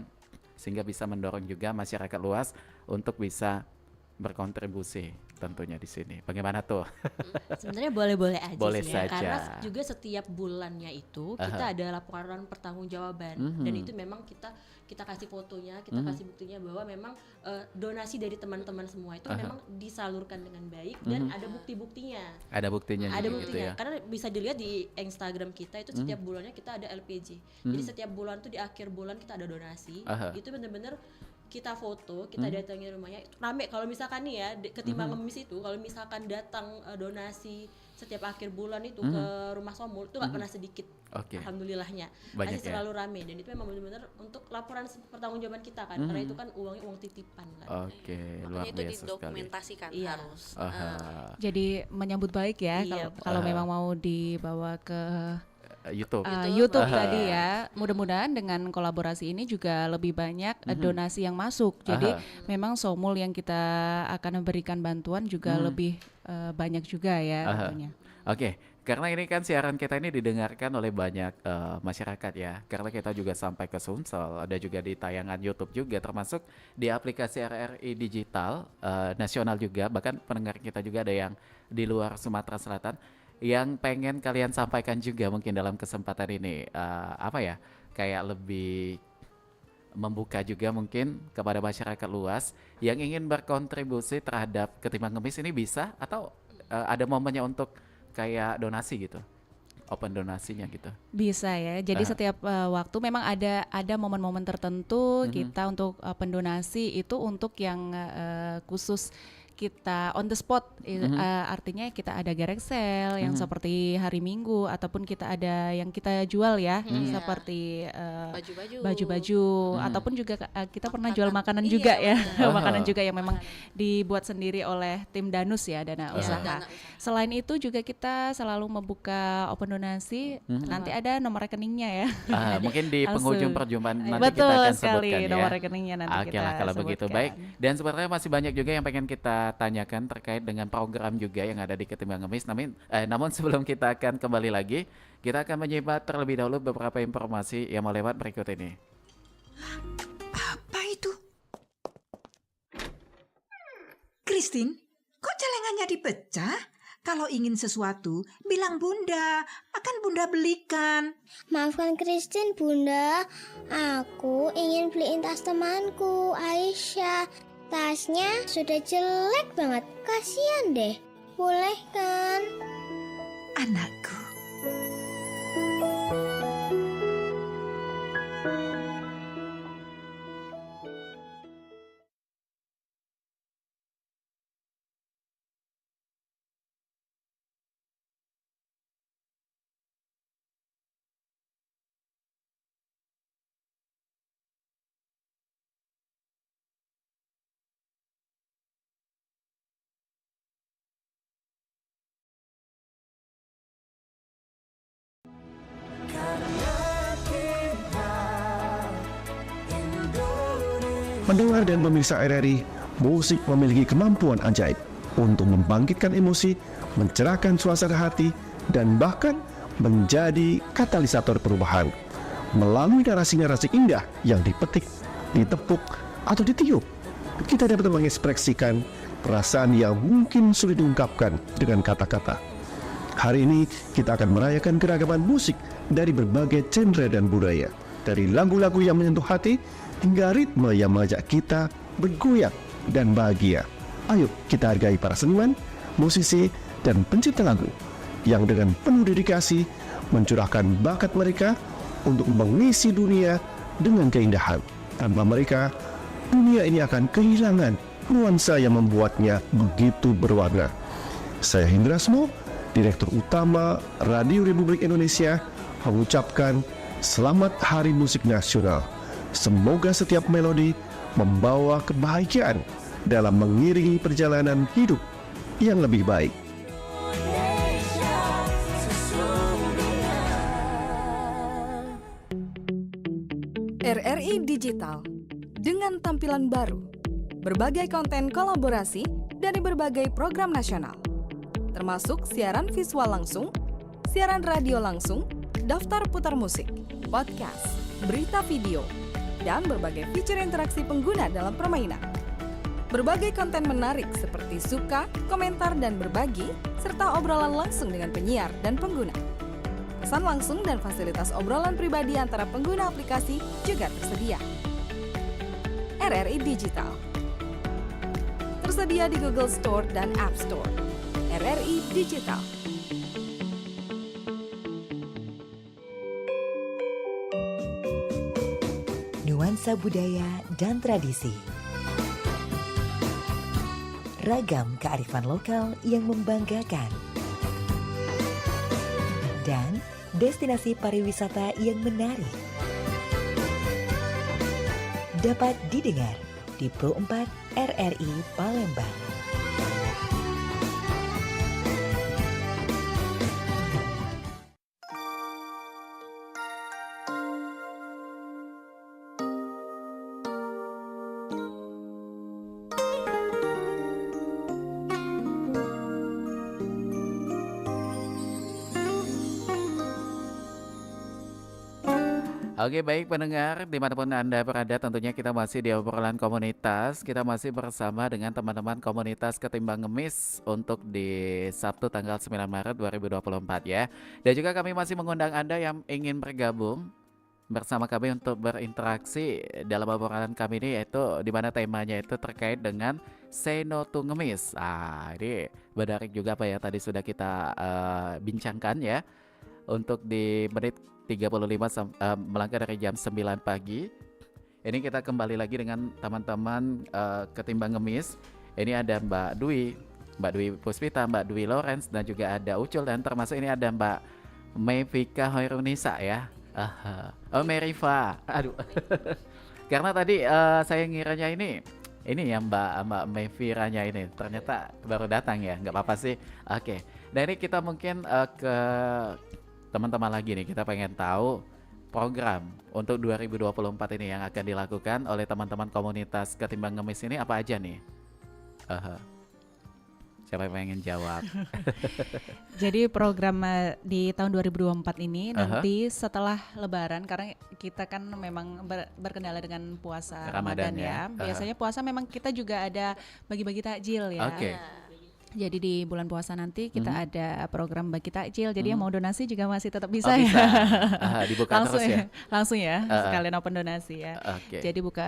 Speaker 3: sehingga bisa mendorong juga masyarakat luas untuk bisa berkontribusi tentunya di sini. Bagaimana tuh?
Speaker 6: Sebenarnya boleh-boleh aja
Speaker 3: Boleh
Speaker 6: sih
Speaker 3: saja.
Speaker 6: ya. Karena juga setiap bulannya itu kita ada laporan pertanggungjawaban dan itu memang kita kasih fotonya, kita kasih buktinya bahwa memang donasi dari teman-teman semua itu memang disalurkan dengan baik dan ada bukti-buktinya.
Speaker 3: Ada buktinya
Speaker 6: Ada
Speaker 3: gitu
Speaker 6: buktinya.
Speaker 3: ya.
Speaker 6: Karena bisa dilihat di Instagram kita itu setiap bulannya kita ada LPG. Jadi setiap bulan tuh di akhir bulan kita ada donasi. Itu benar-benar kita foto, kita datangin rumahnya, rame. Kalau misalkan nih ya Ketimbang Ngemis itu kalau misalkan datang donasi setiap akhir bulan itu ke rumah Somul itu nggak pernah sedikit. Alhamdulillahnya
Speaker 3: Banyak
Speaker 6: masih selalu rame dan itu memang benar-benar untuk laporan pertanggungjawaban kita kan, karena itu kan uangnya uang titipan kan.
Speaker 3: Luar
Speaker 5: Makanya itu
Speaker 3: biasa sekali.
Speaker 5: didokumentasikan harus.
Speaker 4: Jadi menyambut baik ya kalau memang mau dibawa ke
Speaker 3: YouTube.
Speaker 4: YouTube tadi ya. Mudah-mudahan dengan kolaborasi ini juga lebih banyak donasi yang masuk. Jadi memang Somul yang kita akan memberikan bantuan juga lebih banyak juga ya tentunya.
Speaker 3: Oke, karena ini kan siaran kita ini didengarkan oleh banyak masyarakat ya. Karena kita juga sampai ke Sumsel, ada juga di tayangan YouTube juga, termasuk di aplikasi RRI Digital nasional juga. Bahkan pendengar kita juga ada yang di luar Sumatera Selatan. Yang pengen kalian sampaikan juga mungkin dalam kesempatan ini kayak lebih membuka juga mungkin kepada masyarakat luas yang ingin berkontribusi terhadap Ketimbang Ngemis ini, bisa atau ada momennya untuk kayak donasi gitu, open donasinya gitu.
Speaker 4: Bisa ya. Jadi setiap waktu memang ada momen-momen tertentu kita untuk pendonasi itu untuk yang khusus kita on the spot, artinya kita ada garage sale yang seperti hari Minggu, ataupun kita ada yang kita jual ya, seperti baju-baju, ataupun juga kita pernah jual makanan juga ya, makanan juga yang memang dibuat sendiri oleh tim Danus ya, Dana Usaha. Selain itu juga kita selalu membuka open donasi, nanti ada nomor rekeningnya ya.
Speaker 3: Mungkin di penghujung perjumpaan nanti
Speaker 4: Betul
Speaker 3: kita akan
Speaker 4: sekali,
Speaker 3: sebutkan ya.
Speaker 4: nomor rekeningnya nanti
Speaker 3: Oke
Speaker 4: kita
Speaker 3: lah kalau
Speaker 4: sebutkan.
Speaker 3: begitu, baik. Dan sebenarnya masih banyak juga yang pengen kita tanyakan terkait dengan program juga yang ada di Ketimbang Ngemis. Namun sebelum kita akan kembali lagi, kita akan menyimak terlebih dahulu beberapa informasi yang mau lewat berikut ini.
Speaker 8: Apa itu? Christine, kok celengannya dipecah? Kalau ingin sesuatu, bilang Bunda, akan Bunda belikan.
Speaker 9: Maafkan Christine, Bunda. Aku ingin beliin tas temanku, Aisyah. Tasnya sudah jelek banget, kasihan deh. Boleh kan?
Speaker 8: Anakku.
Speaker 10: Mendengar dan memirsa RRI, musik memiliki kemampuan ajaib untuk membangkitkan emosi, mencerahkan suasana hati, dan bahkan menjadi katalisator perubahan. Melalui narasi-narasi indah yang dipetik, ditepuk, atau ditiup, kita dapat mengekspresikan perasaan yang mungkin sulit diungkapkan dengan kata-kata. Hari ini kita akan merayakan keragaman musik dari berbagai genre dan budaya, dari lagu-lagu yang menyentuh hati hingga ritme yang mengajak kita bergoyang dan bahagia. Ayo kita hargai para seniman, musisi, dan pencipta lagu yang dengan penuh dedikasi mencurahkan bakat mereka untuk mengisi dunia dengan keindahan. Tanpa mereka, dunia ini akan kehilangan nuansa yang membuatnya begitu berwarna. Saya Hendra Smo, Direktur Utama Radio Republik Indonesia, mengucapkan Selamat Hari Musik Nasional. Semoga setiap melodi membawa kebahagiaan dalam mengiringi perjalanan hidup yang lebih baik.
Speaker 11: RRI Digital dengan tampilan baru, berbagai konten kolaborasi dari berbagai program nasional, termasuk siaran visual langsung, siaran radio langsung, daftar putar musik, podcast, berita video, dan berbagai fitur interaksi pengguna dalam permainan. Berbagai konten menarik seperti suka, komentar, dan berbagi, serta obrolan langsung dengan penyiar dan pengguna. Pesan langsung dan fasilitas obrolan pribadi antara pengguna aplikasi juga tersedia. RRI Digital tersedia di Google Store dan App Store. RRI Digital.
Speaker 1: Nuansa budaya dan tradisi. Ragam kearifan lokal yang membanggakan. Dan destinasi pariwisata yang menarik. Dapat didengar di Pro 4 RRI Palembang.
Speaker 3: Oke, baik pendengar, dimanapun Anda berada, tentunya kita masih di obrolan komunitas. Kita masih bersama dengan teman-teman komunitas Ketimbang Ngemis untuk di Sabtu tanggal 9 Maret 2024 ya. Dan juga kami masih mengundang Anda yang ingin bergabung bersama kami untuk berinteraksi dalam obrolan kami ini, yaitu di mana temanya itu terkait dengan Say No to Ngemis. Ini menarik juga apa ya tadi sudah kita bincangkan ya. Untuk di menit 35 melangkah dari jam 9 pagi. Ini kita kembali lagi dengan teman-teman Ketimbang Ngemis. Ini ada Mbak Dwi Puspita, Mbak Dwi Lawrence, dan juga ada Ucul, dan termasuk ini ada Mbak Mevika Hoirunisa ya. Oh, Meriva. Aduh. Karena tadi saya ngiranya ini ya Mbak Meviranya ini ternyata baru datang ya. Nggak apa-apa sih. Oke. Nah ini kita mungkin ke teman-teman lagi nih, kita pengen tahu program untuk 2024 ini yang akan dilakukan oleh teman-teman komunitas Ketimbang Ngemis ini apa aja nih? Siapa yang pengen jawab?
Speaker 4: Jadi program di tahun 2024 ini nanti setelah Lebaran, karena kita kan memang berkendala dengan puasa Ramadan ya. Biasanya puasa memang kita juga ada bagi-bagi takjil ya.
Speaker 3: Oke.
Speaker 4: Jadi di bulan puasa nanti kita ada program bagi takjil. Jadi yang mau donasi juga masih tetap bisa,
Speaker 3: bisa.
Speaker 4: ya.
Speaker 3: Dibuka
Speaker 4: langsung
Speaker 3: terus ya.
Speaker 4: Langsung ya, sekalian open donasi ya. Jadi buka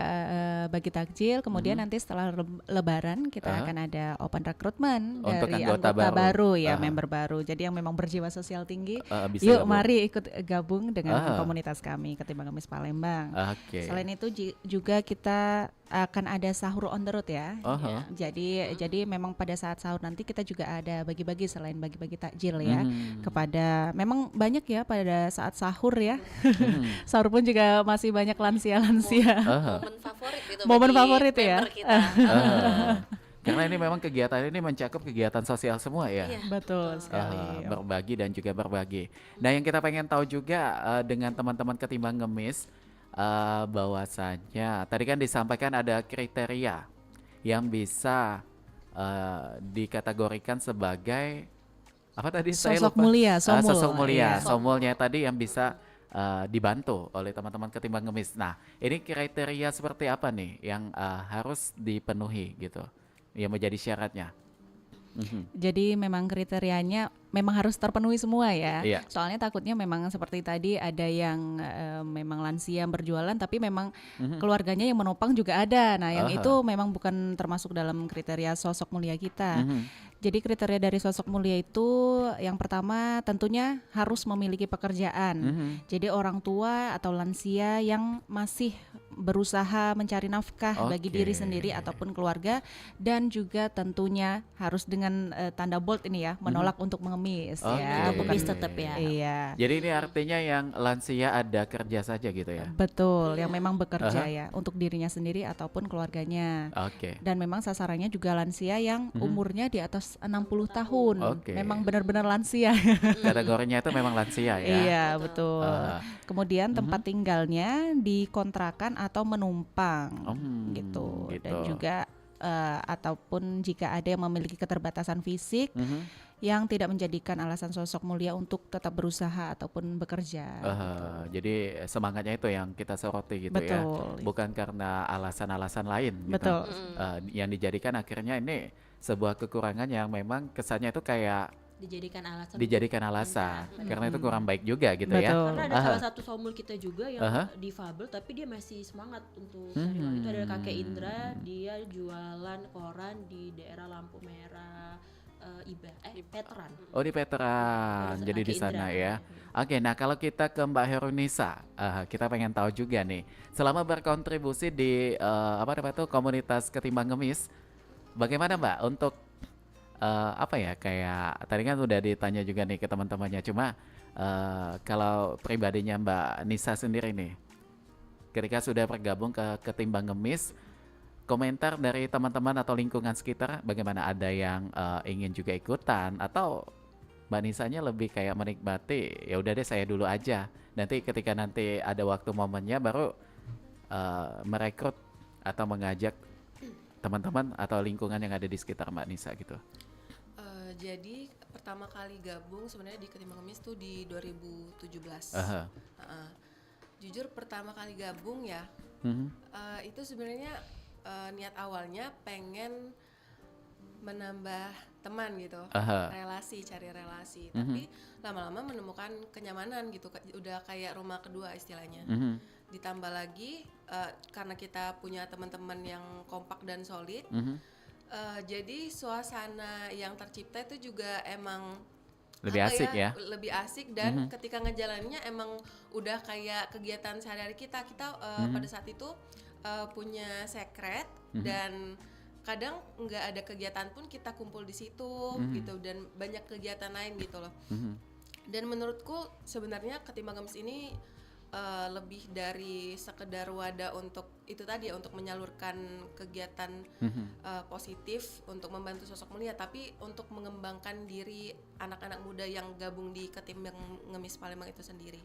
Speaker 4: bagi takjil. Kemudian nanti setelah Lebaran kita akan ada open recruitment
Speaker 3: untuk
Speaker 4: dari
Speaker 3: anggota
Speaker 4: baru ya, member baru. Jadi yang memang berjiwa sosial tinggi, yuk mari ikut gabung dengan komunitas kami Ketimbang Ngemis Palembang. Selain itu juga kita akan ada sahur on the road ya. Jadi memang pada saat sahur nanti kita juga ada bagi-bagi, selain bagi-bagi takjil ya, kepada memang banyak ya pada saat sahur ya. Sahur pun juga masih banyak lansia-lansia.
Speaker 5: Momen favorit gitu.
Speaker 4: Momen favorit ya.
Speaker 3: Karena ini memang kegiatan ini mencakup kegiatan sosial semua ya.
Speaker 4: Iya, betul sekali.
Speaker 3: Berbagi dan juga berbagi. Nah yang kita pengen tahu juga dengan teman-teman Ketimbang Ngemis, bahwasanya tadi kan disampaikan ada kriteria yang bisa dikategorikan sebagai apa tadi?
Speaker 4: Sosok mulia, somul.
Speaker 3: Sosok mulia, somulnya tadi yang bisa dibantu oleh teman-teman Ketimbang Ngemis. Nah, ini kriteria seperti apa nih yang harus dipenuhi gitu yang menjadi syaratnya?
Speaker 4: Jadi memang kriterianya memang harus terpenuhi semua ya.
Speaker 3: Iya.
Speaker 4: Soalnya takutnya memang seperti tadi ada yang memang lansia berjualan tapi memang keluarganya yang menopang juga ada. Nah, yang itu memang bukan termasuk dalam kriteria sosok mulia kita. Jadi kriteria dari sosok mulia itu yang pertama tentunya harus memiliki pekerjaan. Jadi orang tua atau lansia yang masih berusaha mencari nafkah bagi diri sendiri ataupun keluarga, dan juga tentunya harus dengan tanda bold ini ya, menolak untuk mengemis ya.
Speaker 6: Pengemis tetap ya.
Speaker 4: Iya.
Speaker 3: Jadi ini artinya yang lansia ada kerja saja gitu ya?
Speaker 4: Betul, yang memang bekerja ya untuk dirinya sendiri ataupun keluarganya. Dan memang sasarannya juga lansia yang umurnya di atas 60 tahun. Memang benar-benar lansia.
Speaker 3: Kategorinya itu memang lansia ya.
Speaker 4: Iya, betul. Kemudian tempat tinggalnya dikontrakan atau menumpang gitu. Dan juga ataupun jika ada yang memiliki keterbatasan fisik yang tidak menjadikan alasan sosok mulia untuk tetap berusaha ataupun bekerja.
Speaker 3: Jadi semangatnya itu yang kita soroti gitu.
Speaker 4: Betul.
Speaker 3: Ya, bukan karena alasan-alasan lain.
Speaker 4: Betul.
Speaker 3: Gitu. Yang dijadikan akhirnya ini sebuah kekurangan yang memang kesannya itu kayak dijadikan alasan karena itu kurang baik juga gitu.
Speaker 4: Betul.
Speaker 3: Ya.
Speaker 6: Karena ada salah satu somul kita juga yang difabel tapi dia masih semangat untuk itu ada kakek Indra, dia jualan koran di daerah Lampu Merah, Veteran.
Speaker 3: Oh, di Veteran. Jadi di sana ya. Oke, nah kalau kita ke Mbak Herunisa, kita pengen tahu juga nih, selama berkontribusi di komunitas Ketimbang Ngemis, bagaimana Mbak untuk kayak tadi kan udah ditanya juga nih ke teman-temannya, cuma kalau pribadinya Mbak Nisa sendiri nih, ketika sudah bergabung ke Ketimbang Ngemis, komentar dari teman-teman atau lingkungan sekitar bagaimana? Ada yang ingin juga ikutan atau Mbak Nisanya lebih kayak menikmati, ya udah deh saya dulu aja, nanti ketika nanti ada waktu momennya baru merekrut atau mengajak teman-teman atau lingkungan yang ada di sekitar Mbak Nisa gitu?
Speaker 12: Jadi pertama kali gabung sebenarnya di Ketimbang Ngemis tuh di 2017. Jujur pertama kali gabung ya, itu sebenarnya niat awalnya pengen menambah teman gitu, cari relasi. Tapi lama-lama menemukan kenyamanan gitu, udah kayak rumah kedua istilahnya. Ditambah lagi karena kita punya teman-teman yang kompak dan solid. Jadi suasana yang tercipta itu juga emang
Speaker 3: lebih asik ya?
Speaker 12: Lebih asik dan ketika ngejalaninnya emang udah kayak kegiatan sehari-hari kita pada saat itu punya sekret dan kadang nggak ada kegiatan pun kita kumpul di situ gitu, dan banyak kegiatan lain gitu loh. Dan menurutku sebenarnya Ketimbang Ngemis ini lebih dari sekedar wadah untuk itu tadi, untuk menyalurkan kegiatan positif untuk membantu sosok mulia, tapi untuk mengembangkan diri anak-anak muda yang gabung di Ketimbang Ngemis Palembang itu sendiri.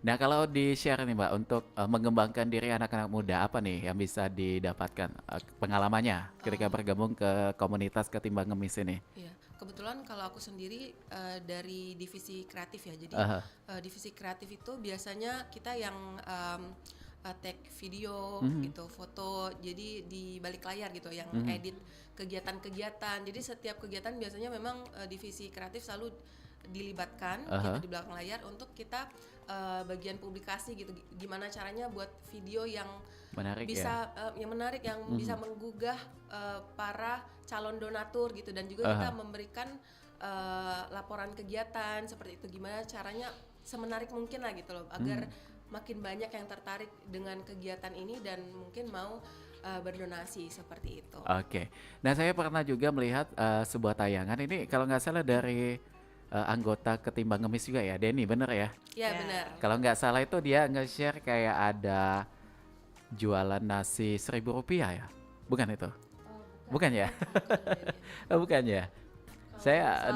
Speaker 3: Nah kalau di share nih Mbak, untuk mengembangkan diri anak-anak muda, apa nih yang bisa didapatkan pengalamannya ketika bergabung ke komunitas Ketimbang Ngemis ini?
Speaker 12: Iya. Kebetulan kalau aku sendiri dari divisi kreatif ya, jadi divisi kreatif itu biasanya kita yang take video gitu, foto, jadi di balik layar gitu, yang edit kegiatan-kegiatan. Jadi setiap kegiatan biasanya memang divisi kreatif selalu dilibatkan gitu di belakang layar untuk kita bagian publikasi gitu, gimana caranya buat video yang
Speaker 3: menarik
Speaker 12: bisa yang menarik, yang bisa menggugah para calon donatur gitu, dan juga kita memberikan laporan kegiatan seperti itu, gimana caranya semenarik mungkin lah gitu loh, agar makin banyak yang tertarik dengan kegiatan ini dan mungkin mau berdonasi seperti itu.
Speaker 3: Nah saya pernah juga melihat sebuah tayangan ini, kalau nggak salah dari anggota Ketimbang Ngemis juga ya, Denny, bener ya?
Speaker 12: Iya benar.
Speaker 3: Kalau nggak salah itu dia nge-share kayak ada jualan nasi Rp1.000 ya? Bukan itu? Bukan ya? Bukan ya? Saya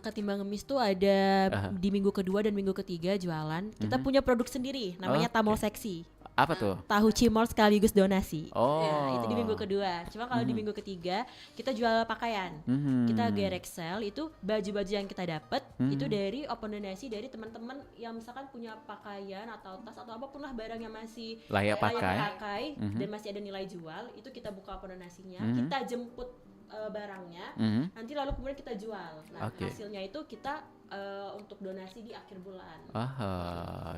Speaker 6: Ketimbang Ngemis tuh ada di minggu kedua dan minggu ketiga jualan. Kita punya produk sendiri namanya Tamol Seksi.
Speaker 3: Apa tuh?
Speaker 6: Tahu cimol sekaligus donasi.
Speaker 3: Oh.
Speaker 6: Ya, itu di minggu kedua. Cuma kalau di minggu ketiga kita jual pakaian. Kita gerek sale, itu baju-baju yang kita dapat itu dari open donasi dari teman-teman yang misalkan punya pakaian atau tas atau apapun lah barang yang masih
Speaker 3: layak pakai
Speaker 6: dan masih ada nilai jual, itu kita buka open donasinya, kita jemput barangnya, nanti lalu kemudian kita jual. Nah, hasilnya itu kita untuk donasi di akhir bulan.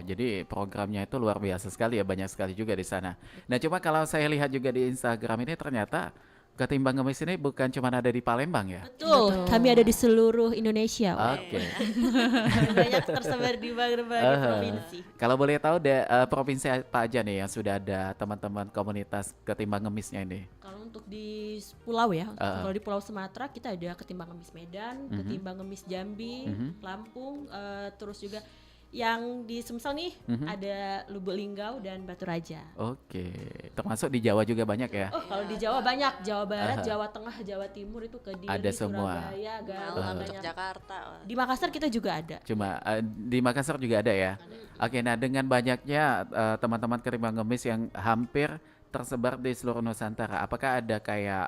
Speaker 3: Jadi programnya itu luar biasa sekali ya, banyak sekali juga di sana. Nah, cuma kalau saya lihat juga di Instagram ini ternyata Ketimbang Ngemis ini bukan cuma ada di Palembang ya?
Speaker 6: Betul. Kami ada di seluruh Indonesia.
Speaker 3: Oke.
Speaker 6: Banyak tersebar di berbagai provinsi.
Speaker 3: Kalau boleh tahu provinsi apa aja nih yang sudah ada teman-teman komunitas Ketimbang Ngemisnya ini?
Speaker 6: Kalau untuk di pulau ya, kalau di Pulau Sumatera kita ada Ketimbang Ngemis Medan, Ketimbang Ngemis Jambi, Lampung, terus juga yang di Sumsel nih ada Lubuk Linggau dan Batu Raja.
Speaker 3: Oke, termasuk di Jawa juga banyak ya?
Speaker 6: Oh, kalau di Jawa banyak, Jawa Barat, Jawa Tengah, Jawa Timur itu Kediri,
Speaker 3: ada semua.
Speaker 6: Surabaya, Garut,
Speaker 5: Jakarta.
Speaker 6: Di Makassar kita juga ada.
Speaker 3: Cuma di Makassar juga ada ya? Oke, nah dengan banyaknya teman-teman Ketimbang Ngemis yang hampir tersebar di seluruh Nusantara, apakah ada kayak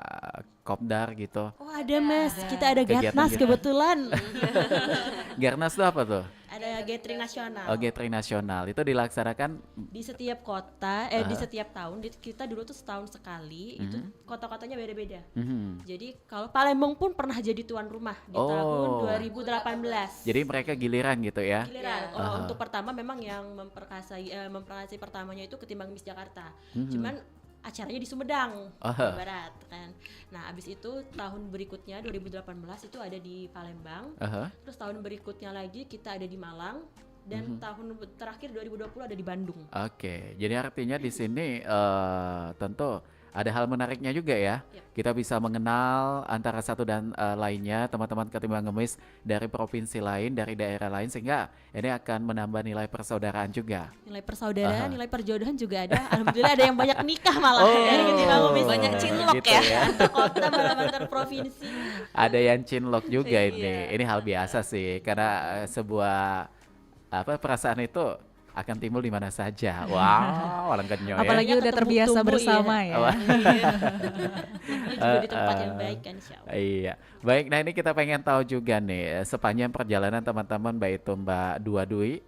Speaker 3: kopdar gitu?
Speaker 6: Oh ada Mas, kita ada Garnas kebetulan.
Speaker 3: Garnas itu apa tuh?
Speaker 6: Ada gathering nasional.
Speaker 3: Oh, gathering nasional itu dilaksanakan
Speaker 6: di setiap kota, di setiap tahun. Kita dulu tuh setahun sekali, itu kota-kotanya beda-beda. Jadi kalau Palembang pun pernah jadi tuan rumah di tahun 2018.
Speaker 3: Jadi mereka giliran gitu ya?
Speaker 6: Giliran. Untuk pertama memang yang memperkasai pertamanya itu Ketimbang Ngemis Jakarta. Cuman acaranya di Sumedang, Jawa Barat kan. Nah, abis itu tahun berikutnya 2018 itu ada di Palembang. Terus tahun berikutnya lagi kita ada di Malang dan tahun terakhir 2020 ada di Bandung.
Speaker 3: Oke, jadi artinya di sini tentu ada hal menariknya juga ya. Kita bisa mengenal antara satu dan lainnya, teman-teman Ketimbang Ngemis dari provinsi lain, dari daerah lain, sehingga ini akan menambah nilai persaudaraan juga.
Speaker 6: Nilai persaudaraan, nilai perjodohan juga ada. Alhamdulillah ada yang banyak nikah malah dari Ketimbang Ngemis.
Speaker 5: Banyak cinlok
Speaker 3: gitu ya.
Speaker 6: Antar kota malah antar provinsi.
Speaker 3: Ada yang cinlok juga ini. Ini hal biasa sih, karena sebuah perasaan itu akan timbul di mana saja. Wow, langgannya ya.
Speaker 4: Apalagi udah terbiasa bersama ya.
Speaker 6: Juga di tempat yang baik kan, insyaallah.
Speaker 3: Iya. Baik, nah ini kita pengen tahu juga nih sepanjang perjalanan teman-teman, baik itu Mbak Dua Dwi,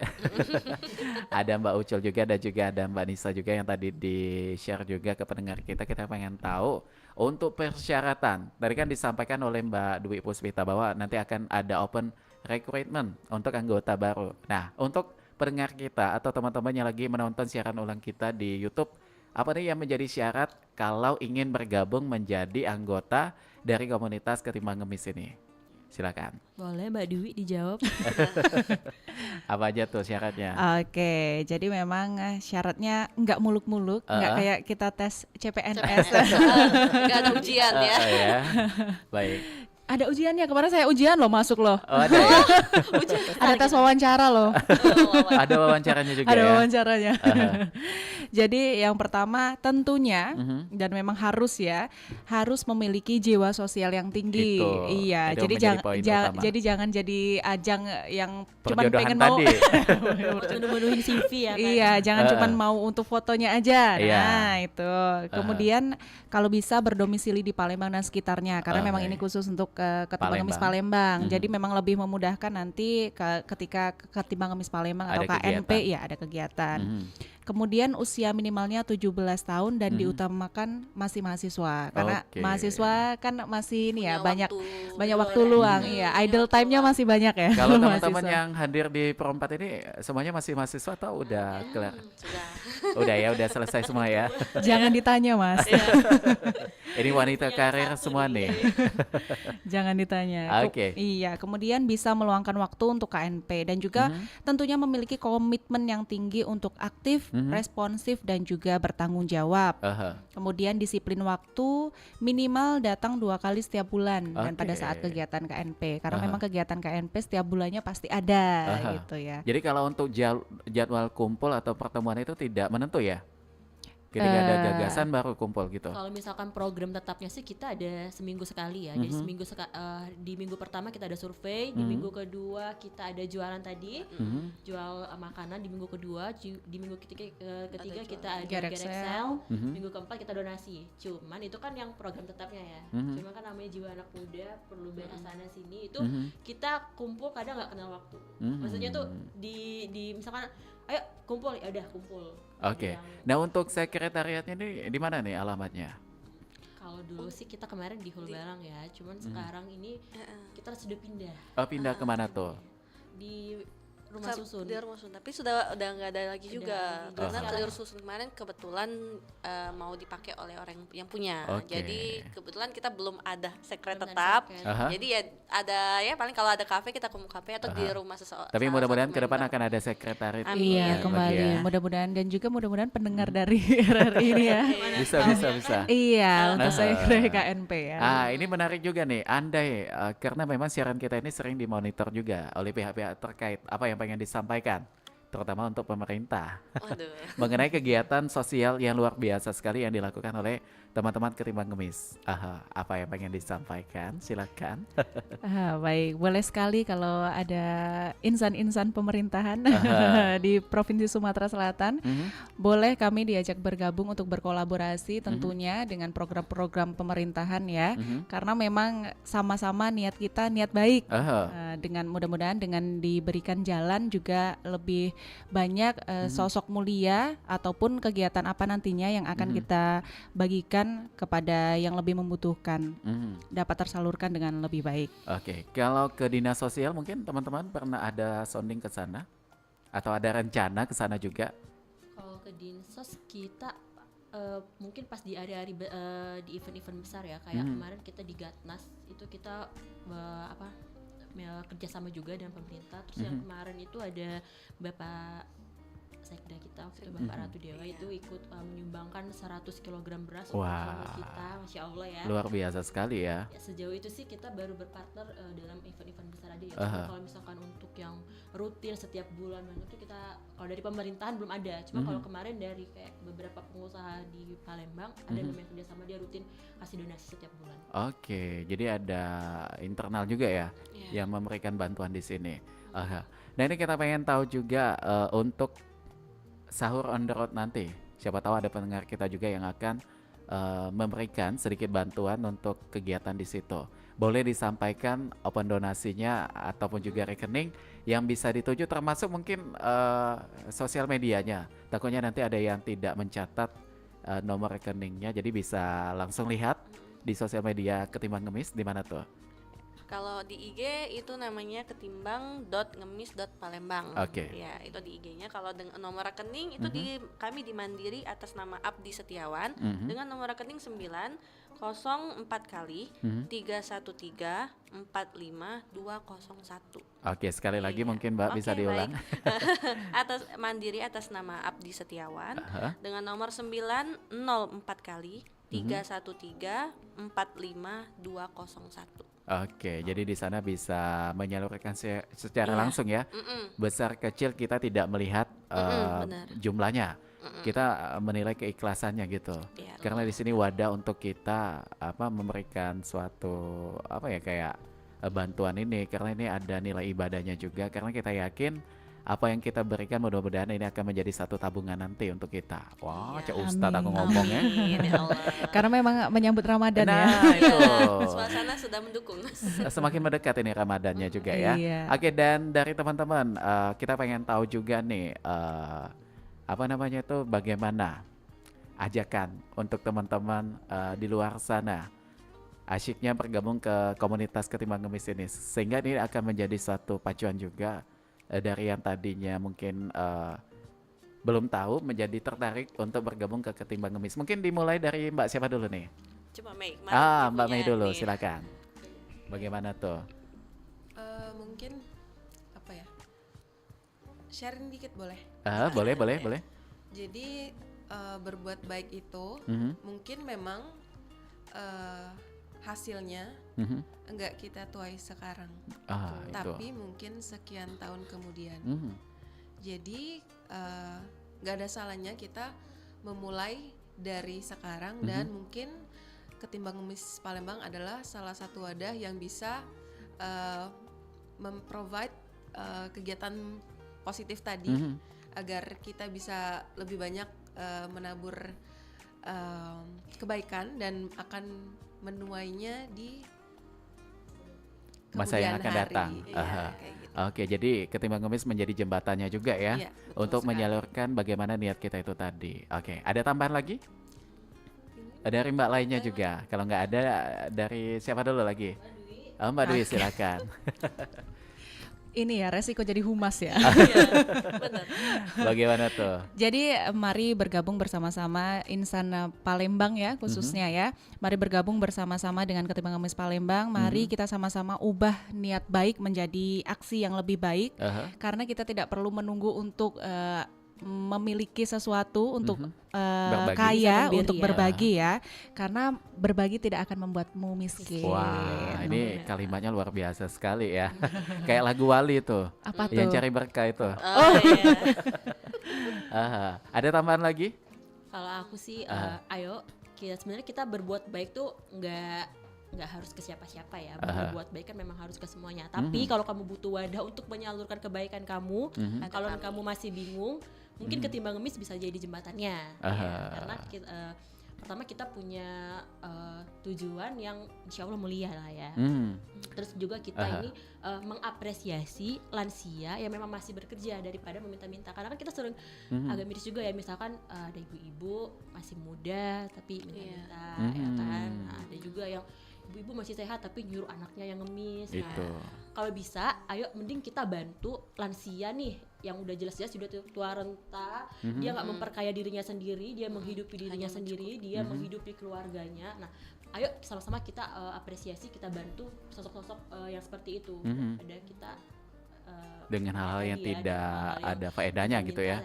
Speaker 3: ada Mbak Ucul juga, dan juga ada Mbak Nisa juga yang tadi di-share juga ke pendengar kita. Kita pengen tahu untuk persyaratan. Tadi kan disampaikan oleh Mbak Dwi Puspita bahwa nanti akan ada open recruitment untuk anggota baru. Nah, untuk pendengar kita atau teman-teman yang lagi menonton siaran ulang kita di YouTube, apa nih yang menjadi syarat kalau ingin bergabung menjadi anggota dari komunitas Ketimbang Ngemis ini? Silakan.
Speaker 6: Boleh Mbak Dwi dijawab.
Speaker 3: Apa aja tuh syaratnya?
Speaker 4: Oke, jadi memang syaratnya nggak muluk-muluk, nggak kayak kita tes CPNS.
Speaker 5: Nggak ada ujian ya.
Speaker 3: Ya. Baik.
Speaker 4: Ada ujiannya, kemarin saya ujian loh, masuk loh.
Speaker 3: Oh, ada ya?
Speaker 4: Ada tes wawancara loh.
Speaker 3: Ada wawancaranya juga
Speaker 4: ada
Speaker 3: ya?
Speaker 4: wawancaranya. Jadi yang pertama tentunya, dan memang harus memiliki jiwa sosial yang tinggi.
Speaker 3: Itu,
Speaker 4: iya,
Speaker 3: itu
Speaker 4: jadi jangan jadi ajang yang cuman pengen
Speaker 3: tadi.
Speaker 6: memenuhi CV ya kan.
Speaker 4: Iya, jangan cuman mau untuk fotonya aja. Nah, itu. Kemudian kalau bisa berdomisili di Palembang dan sekitarnya, karena memang ini khusus untuk Ketimbang Ngemis Palembang. Jadi memang lebih memudahkan nanti ketika Ketimbang Ngemis Palembang atau KNP ya ada kegiatan. Kemudian usia minimalnya 17 tahun dan diutamakan masih mahasiswa, karena mahasiswa kan masih ini ya banyak waktu luang. Iya, idle time-nya masih banyak ya.
Speaker 3: Kalau teman-teman yang hadir di Pro 4 ini semuanya masih mahasiswa atau udah kelar? Udah ya, udah selesai semua ya.
Speaker 4: Jangan ditanya, Mas.
Speaker 3: Ini wanita karir semua nih.
Speaker 4: Jangan ditanya. Iya, kemudian bisa meluangkan waktu untuk KNP dan juga tentunya memiliki komitmen yang tinggi untuk aktif, responsif dan juga bertanggung jawab. Kemudian disiplin waktu, minimal datang 2 kali setiap bulan dan pada saat kegiatan KNP. Karena memang kegiatan KNP setiap bulannya pasti ada gitu ya.
Speaker 3: Jadi kalau untuk jadwal kumpul atau pertemuan itu tidak menentu ya? Ketika ada gagasan baru kumpul gitu.
Speaker 6: Kalau misalkan program tetapnya sih kita ada seminggu sekali ya. Jadi di minggu pertama kita ada survei, di minggu kedua kita ada jualan tadi, jual makanan. Di minggu kedua, di minggu ketiga kita ada Garage Sale, minggu keempat kita donasi. Cuman itu kan yang program tetapnya ya. Cuman kan namanya jiwa anak muda perlu banyak sana sini itu kita kumpul kadang nggak kenal waktu. Maksudnya tuh di misalkan ayo kumpul, ya udah kumpul.
Speaker 3: Oke. Nah untuk sekretariatnya ini di mana nih alamatnya?
Speaker 6: Kalau dulu sih kita kemarin di Hulbalang ya, cuman sekarang ini kita sudah pindah.
Speaker 3: Oh pindah kemana tuh?
Speaker 6: Di rumah susun.
Speaker 5: Di rumah susun, tapi udah nggak ada lagi juga. Karena telur susun kemarin kebetulan mau dipakai oleh orang yang punya. Jadi kebetulan kita belum ada sekret tetap. Jadi ya ada ya paling kalau ada kafe kita ke kafe atau di rumah seseorang.
Speaker 3: Tapi mudah-mudahan ke depan akan ada sekretariat.
Speaker 4: Iya kembali. Mudah-mudahan dan juga mudah-mudahan pendengar dari RRI ini ya.
Speaker 3: Bisa.
Speaker 4: Iya untuk sekret KNP ya.
Speaker 3: Ini menarik juga nih. Andai karena memang siaran kita ini sering dimonitor juga oleh pihak-pihak terkait. Apa yang pengen disampaikan terutama untuk pemerintah mengenai kegiatan sosial yang luar biasa sekali yang dilakukan oleh teman-teman Ketimbang Ngemis. Apa yang pengen disampaikan? Silakan.
Speaker 4: Baik, boleh sekali kalau ada insan-insan pemerintahan di Provinsi Sumatera Selatan, boleh kami diajak bergabung untuk berkolaborasi tentunya dengan program-program pemerintahan ya, karena memang sama-sama niat kita niat baik. Dengan mudah-mudahan dengan diberikan jalan juga lebih banyak sosok mulia ataupun kegiatan apa nantinya yang akan kita bagikan kepada yang lebih membutuhkan dapat tersalurkan dengan lebih baik.
Speaker 3: Oke, kalau ke dinas sosial mungkin teman-teman pernah ada sounding ke sana atau ada rencana ke sana juga?
Speaker 6: Kalau ke dinsos kita mungkin pas di hari-hari di event-event besar ya, kayak kemarin kita di Gatnas itu kita kerjasama juga dengan pemerintah. Terus yang kemarin itu ada Bapak Sekda kita waktu itu Bapak Ratu Dewa itu ikut menyumbangkan 100 kg beras untuk kita, Masya Allah ya.
Speaker 3: Luar biasa sekali ya.
Speaker 6: Sejauh itu sih kita baru berpartner dalam event-event besar aja ya. Kalau misalkan untuk yang rutin setiap bulan itu kita kalau dari pemerintahan belum ada. Cuma kalau kemarin dari kayak beberapa pengusaha di Palembang ada yang kerjasama, dia rutin kasih donasi setiap bulan. Oke,
Speaker 3: jadi ada internal juga ya yang memberikan bantuan di sini. Nah ini kita pengen tahu juga untuk sahur on the road nanti, siapa tahu ada pendengar kita juga yang akan memberikan sedikit bantuan untuk kegiatan di situ. Boleh disampaikan open donasinya ataupun juga rekening yang bisa dituju, termasuk mungkin sosial medianya. Takutnya nanti ada yang tidak mencatat nomor rekeningnya, jadi bisa langsung lihat di sosial media Ketimbang Ngemis. Di mana tuh?
Speaker 5: Kalau di IG itu namanya ketimbang.ngemis.palembang. Ya, itu di IG-nya. Kalau dengan nomor rekening itu kami di Mandiri atas nama Abdi Setiawan dengan nomor rekening 904 kali 313 45201.
Speaker 3: Sekali lagi mungkin Mbak bisa diulang.
Speaker 5: Atas Mandiri atas nama Abdi Setiawan dengan nomor 904 kali 313 45201.
Speaker 3: Jadi di sana bisa menyalurkan secara langsung ya. Besar kecil kita tidak melihat jumlahnya. Kita menilai keikhlasannya gitu. Karena di sini wadah untuk kita memberikan suatu kayak bantuan ini, karena ini ada nilai ibadahnya juga, karena kita yakin apa yang kita berikan mudah-mudahan ini akan menjadi satu tabungan nanti untuk kita. Cak Ustadz aku ngomongnya.
Speaker 4: Karena memang menyambut Ramadan ya.
Speaker 3: Itu.
Speaker 5: Suasana sudah mendukung.
Speaker 3: Semakin mendekat ini Ramadannya juga ya. Dan dari teman-teman kita pengen tahu juga nih bagaimana ajakan untuk teman-teman di luar sana asyiknya bergabung ke komunitas Ketimbang Ngemis ini, sehingga ini akan menjadi satu pacuan juga dari yang tadinya mungkin belum tahu menjadi tertarik untuk bergabung ke Ketimbang Ngemis. Mungkin dimulai dari Mbak siapa dulu nih?
Speaker 5: Coba Mei.
Speaker 3: Mbak Mei dulu, silakan. Bagaimana tuh?
Speaker 12: Mungkin sharing dikit boleh?
Speaker 3: Boleh.
Speaker 12: Jadi berbuat baik itu mungkin memang hasilnya enggak kita tuai sekarang, tapi mungkin sekian tahun kemudian. Jadi enggak ada salahnya kita memulai dari sekarang dan mungkin Ketimbang Ngemis Palembang adalah salah satu wadah yang bisa memprovide kegiatan positif tadi agar kita bisa lebih banyak menabur kebaikan dan akan menuainya di
Speaker 3: masa yang akan
Speaker 12: hari.
Speaker 3: datang.
Speaker 12: Kayak gitu.
Speaker 3: Oke, jadi Ketimbang Ngemis menjadi jembatannya juga ya,
Speaker 12: Iya, betul
Speaker 3: untuk
Speaker 12: sekali.
Speaker 3: menyalurkan bagaimana niat kita itu tadi. Oke, ada tambahan lagi? Dari Mbak lainnya juga. Kalau nggak ada, dari siapa dulu lagi? Mbak Dwi, silakan.
Speaker 4: Ini ya resiko jadi humas ya.
Speaker 5: Benar.
Speaker 3: Bagaimana tuh?
Speaker 4: Jadi mari bergabung bersama-sama Insan Palembang ya khususnya ya. Mari bergabung bersama-sama dengan Ketimbang Ngemis Palembang. Mari kita sama-sama ubah niat baik menjadi aksi yang lebih baik. Karena kita tidak perlu menunggu untuk memiliki sesuatu untuk kaya, untuk berbagi ya. Karena berbagi tidak akan membuatmu miskin.
Speaker 3: Wah, ini kalimatnya luar biasa sekali ya. Kayak lagu Wali tuh.
Speaker 4: Apa
Speaker 3: yang
Speaker 4: tuh?
Speaker 3: cari berkah itu.
Speaker 5: Iya.
Speaker 3: Ada tambahan lagi?
Speaker 6: Kalau aku sih, ayo sebenarnya kita berbuat baik tuh nggak harus ke siapa-siapa ya. Berbuat baik kan memang harus ke semuanya. Tapi kalau kamu butuh wadah untuk menyalurkan kebaikan kamu, kalau kamu masih bingung, mungkin Ketimbang Ngemis bisa jadi jembatannya. Ya, karena pertama kita punya tujuan yang insya Allah mulia lah ya. Terus juga kita ini mengapresiasi lansia yang memang masih bekerja daripada meminta-minta. Karena kan kita sering agak miris juga ya, misalkan ada ibu-ibu masih muda tapi minta-minta, ya kan. Nah, ada juga yang ibu-ibu masih sehat tapi nyuruh anaknya yang ngemis. Nah, kalau bisa, ayo mending kita bantu lansia nih yang udah jelas-jelas sudah tua renta, dia nggak memperkaya dirinya sendiri, dia menghidupi dirinya sendiri, dia menghidupi keluarganya. Nah, ayo sama-sama kita apresiasi, kita bantu sosok-sosok yang seperti itu. Ada kita
Speaker 3: dengan hal-hal yang tidak ada faedahnya gitu ya.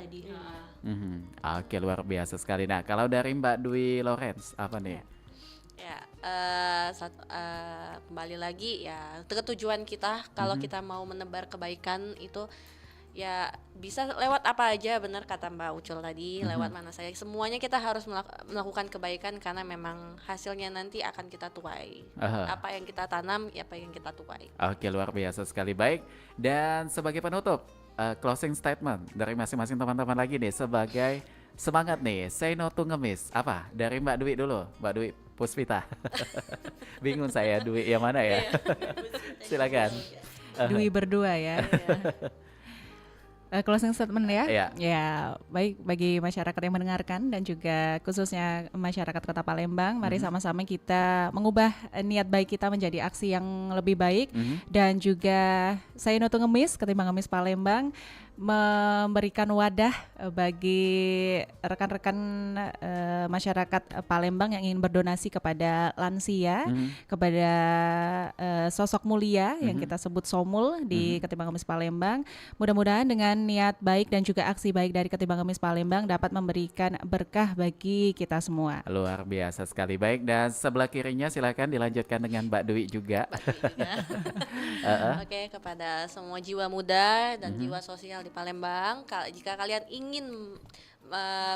Speaker 3: Oke, luar biasa sekali. Nah, kalau dari Mbak Dwi Lawrence apa nih?
Speaker 5: Ya, kembali lagi ya ke tujuan kita. Kalau kita mau menebar kebaikan itu ya bisa lewat apa aja, benar kata Mbak Ucul tadi, lewat mana saja. Semuanya kita harus melakukan kebaikan karena memang hasilnya nanti akan kita tuai. Apa yang kita tanam, apa yang kita tuai.
Speaker 3: Oke, luar biasa sekali. Baik, dan sebagai penutup, closing statement dari masing-masing teman-teman lagi nih sebagai semangat nih, say no to ngemis. Apa? Dari Mbak Dwi dulu, Mbak Dwi Puspita. Bingung saya, Dwi yang mana ya? Silakan.
Speaker 4: Dwi berdua ya. Closing statement ya. Ya, baik bagi masyarakat yang mendengarkan dan juga khususnya masyarakat Kota Palembang, mari sama-sama kita mengubah niat baik kita menjadi aksi yang lebih baik. Dan juga saya Noto Ngemis, Ketimbang Ngemis Palembang, memberikan wadah bagi rekan-rekan masyarakat Palembang yang ingin berdonasi kepada lansia, kepada sosok mulia yang kita sebut Somul di Ketimbang Ngemis Palembang. Mudah-mudahan dengan niat baik dan juga aksi baik dari Ketimbang Ngemis Palembang dapat memberikan berkah bagi kita semua.
Speaker 3: Luar biasa sekali. Baik, dan sebelah kirinya silakan dilanjutkan dengan Mbak Dwi juga.
Speaker 5: Oke, kepada semua jiwa muda dan jiwa sosial di Palembang, jika kalian ingin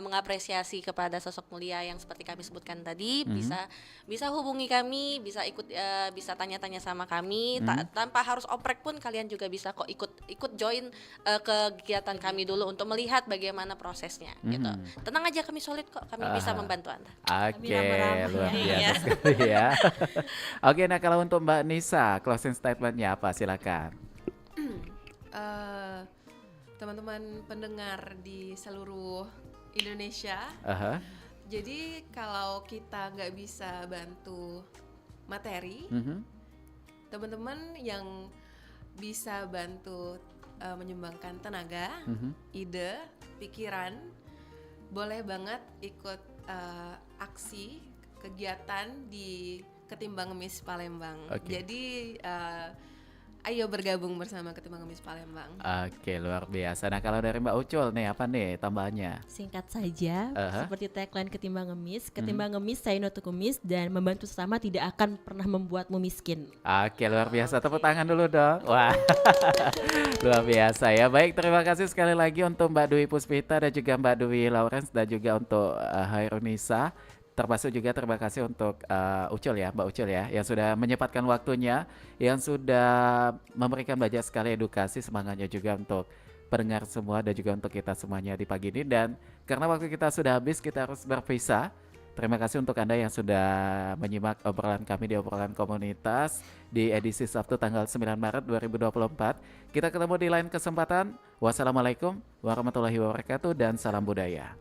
Speaker 5: mengapresiasi kepada sosok mulia yang seperti kami sebutkan tadi, bisa hubungi kami, bisa ikut, bisa tanya-tanya sama kami, tanpa harus oprek pun kalian juga bisa kok ikut join kegiatan kami dulu untuk melihat bagaimana prosesnya. Gitu. Tenang aja, kami solid kok, kami bisa membantu Anda.
Speaker 3: Oke, luar biasa sekali ya. Oke, nah kalau untuk Mbak Nisa, closing statementnya apa? Silakan.
Speaker 12: Teman-teman pendengar di seluruh Indonesia, jadi kalau kita nggak bisa bantu materi, teman-teman yang bisa bantu menyumbangkan tenaga, ide, pikiran, boleh banget ikut aksi kegiatan di Ketimbang Ngemis Palembang. Jadi ayo bergabung bersama Ketimbang Ngemis Palembang.
Speaker 3: Oke, luar biasa. Nah, kalau dari Mbak Ucul nih, apa nih tambahannya?
Speaker 6: Singkat saja, seperti tagline Ketimbang Ngemis, say no to kumis, dan membantu sesama tidak akan pernah membuatmu miskin.
Speaker 3: Oke, luar biasa. Tepuk tangan dulu dong. Wah, luar biasa ya. Baik, terima kasih sekali lagi untuk Mbak Dwi Puspita dan juga Mbak Dwi Lawrence dan juga untuk Hairunisa. Termasuk juga terima kasih untuk Ucul ya, Mbak Ucul ya, yang sudah menyempatkan waktunya, yang sudah memberikan banyak sekali edukasi, semangatnya juga untuk pendengar semua dan juga untuk kita semuanya di pagi ini. Dan karena waktu kita sudah habis, kita harus berpisah. Terima kasih untuk Anda yang sudah menyimak obrolan kami di obrolan komunitas di edisi Sabtu tanggal 9 Maret 2024. Kita ketemu di lain kesempatan. Wassalamualaikum warahmatullahi wabarakatuh dan salam budaya.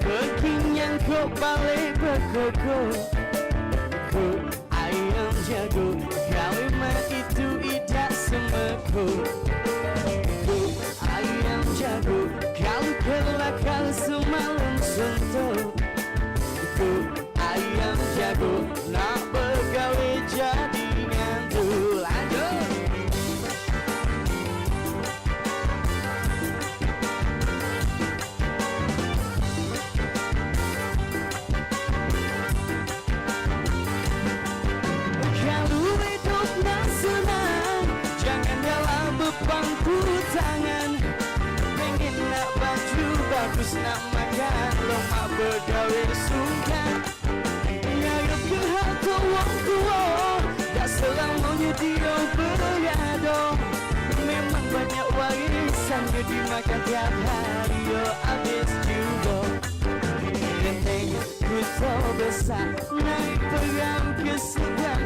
Speaker 13: Kekinian kok balik berkoko. Ayam jago, kalimat itu tidak semeku. Ayam jago, kalau kelakar semalam sentuh. Ayam jago, nak bergawe jadi ngantuk. Lanjut. Bangku tangan, pengen nak baju bagus, nak makan lemak bergawe sungkan. Nyarap ke harta wong tua, tak selamanya dia berado. Memang banyak warisan yang dimakan tiap hari, yo habis juga. Genteng ku so besar, naik perang ke sedang.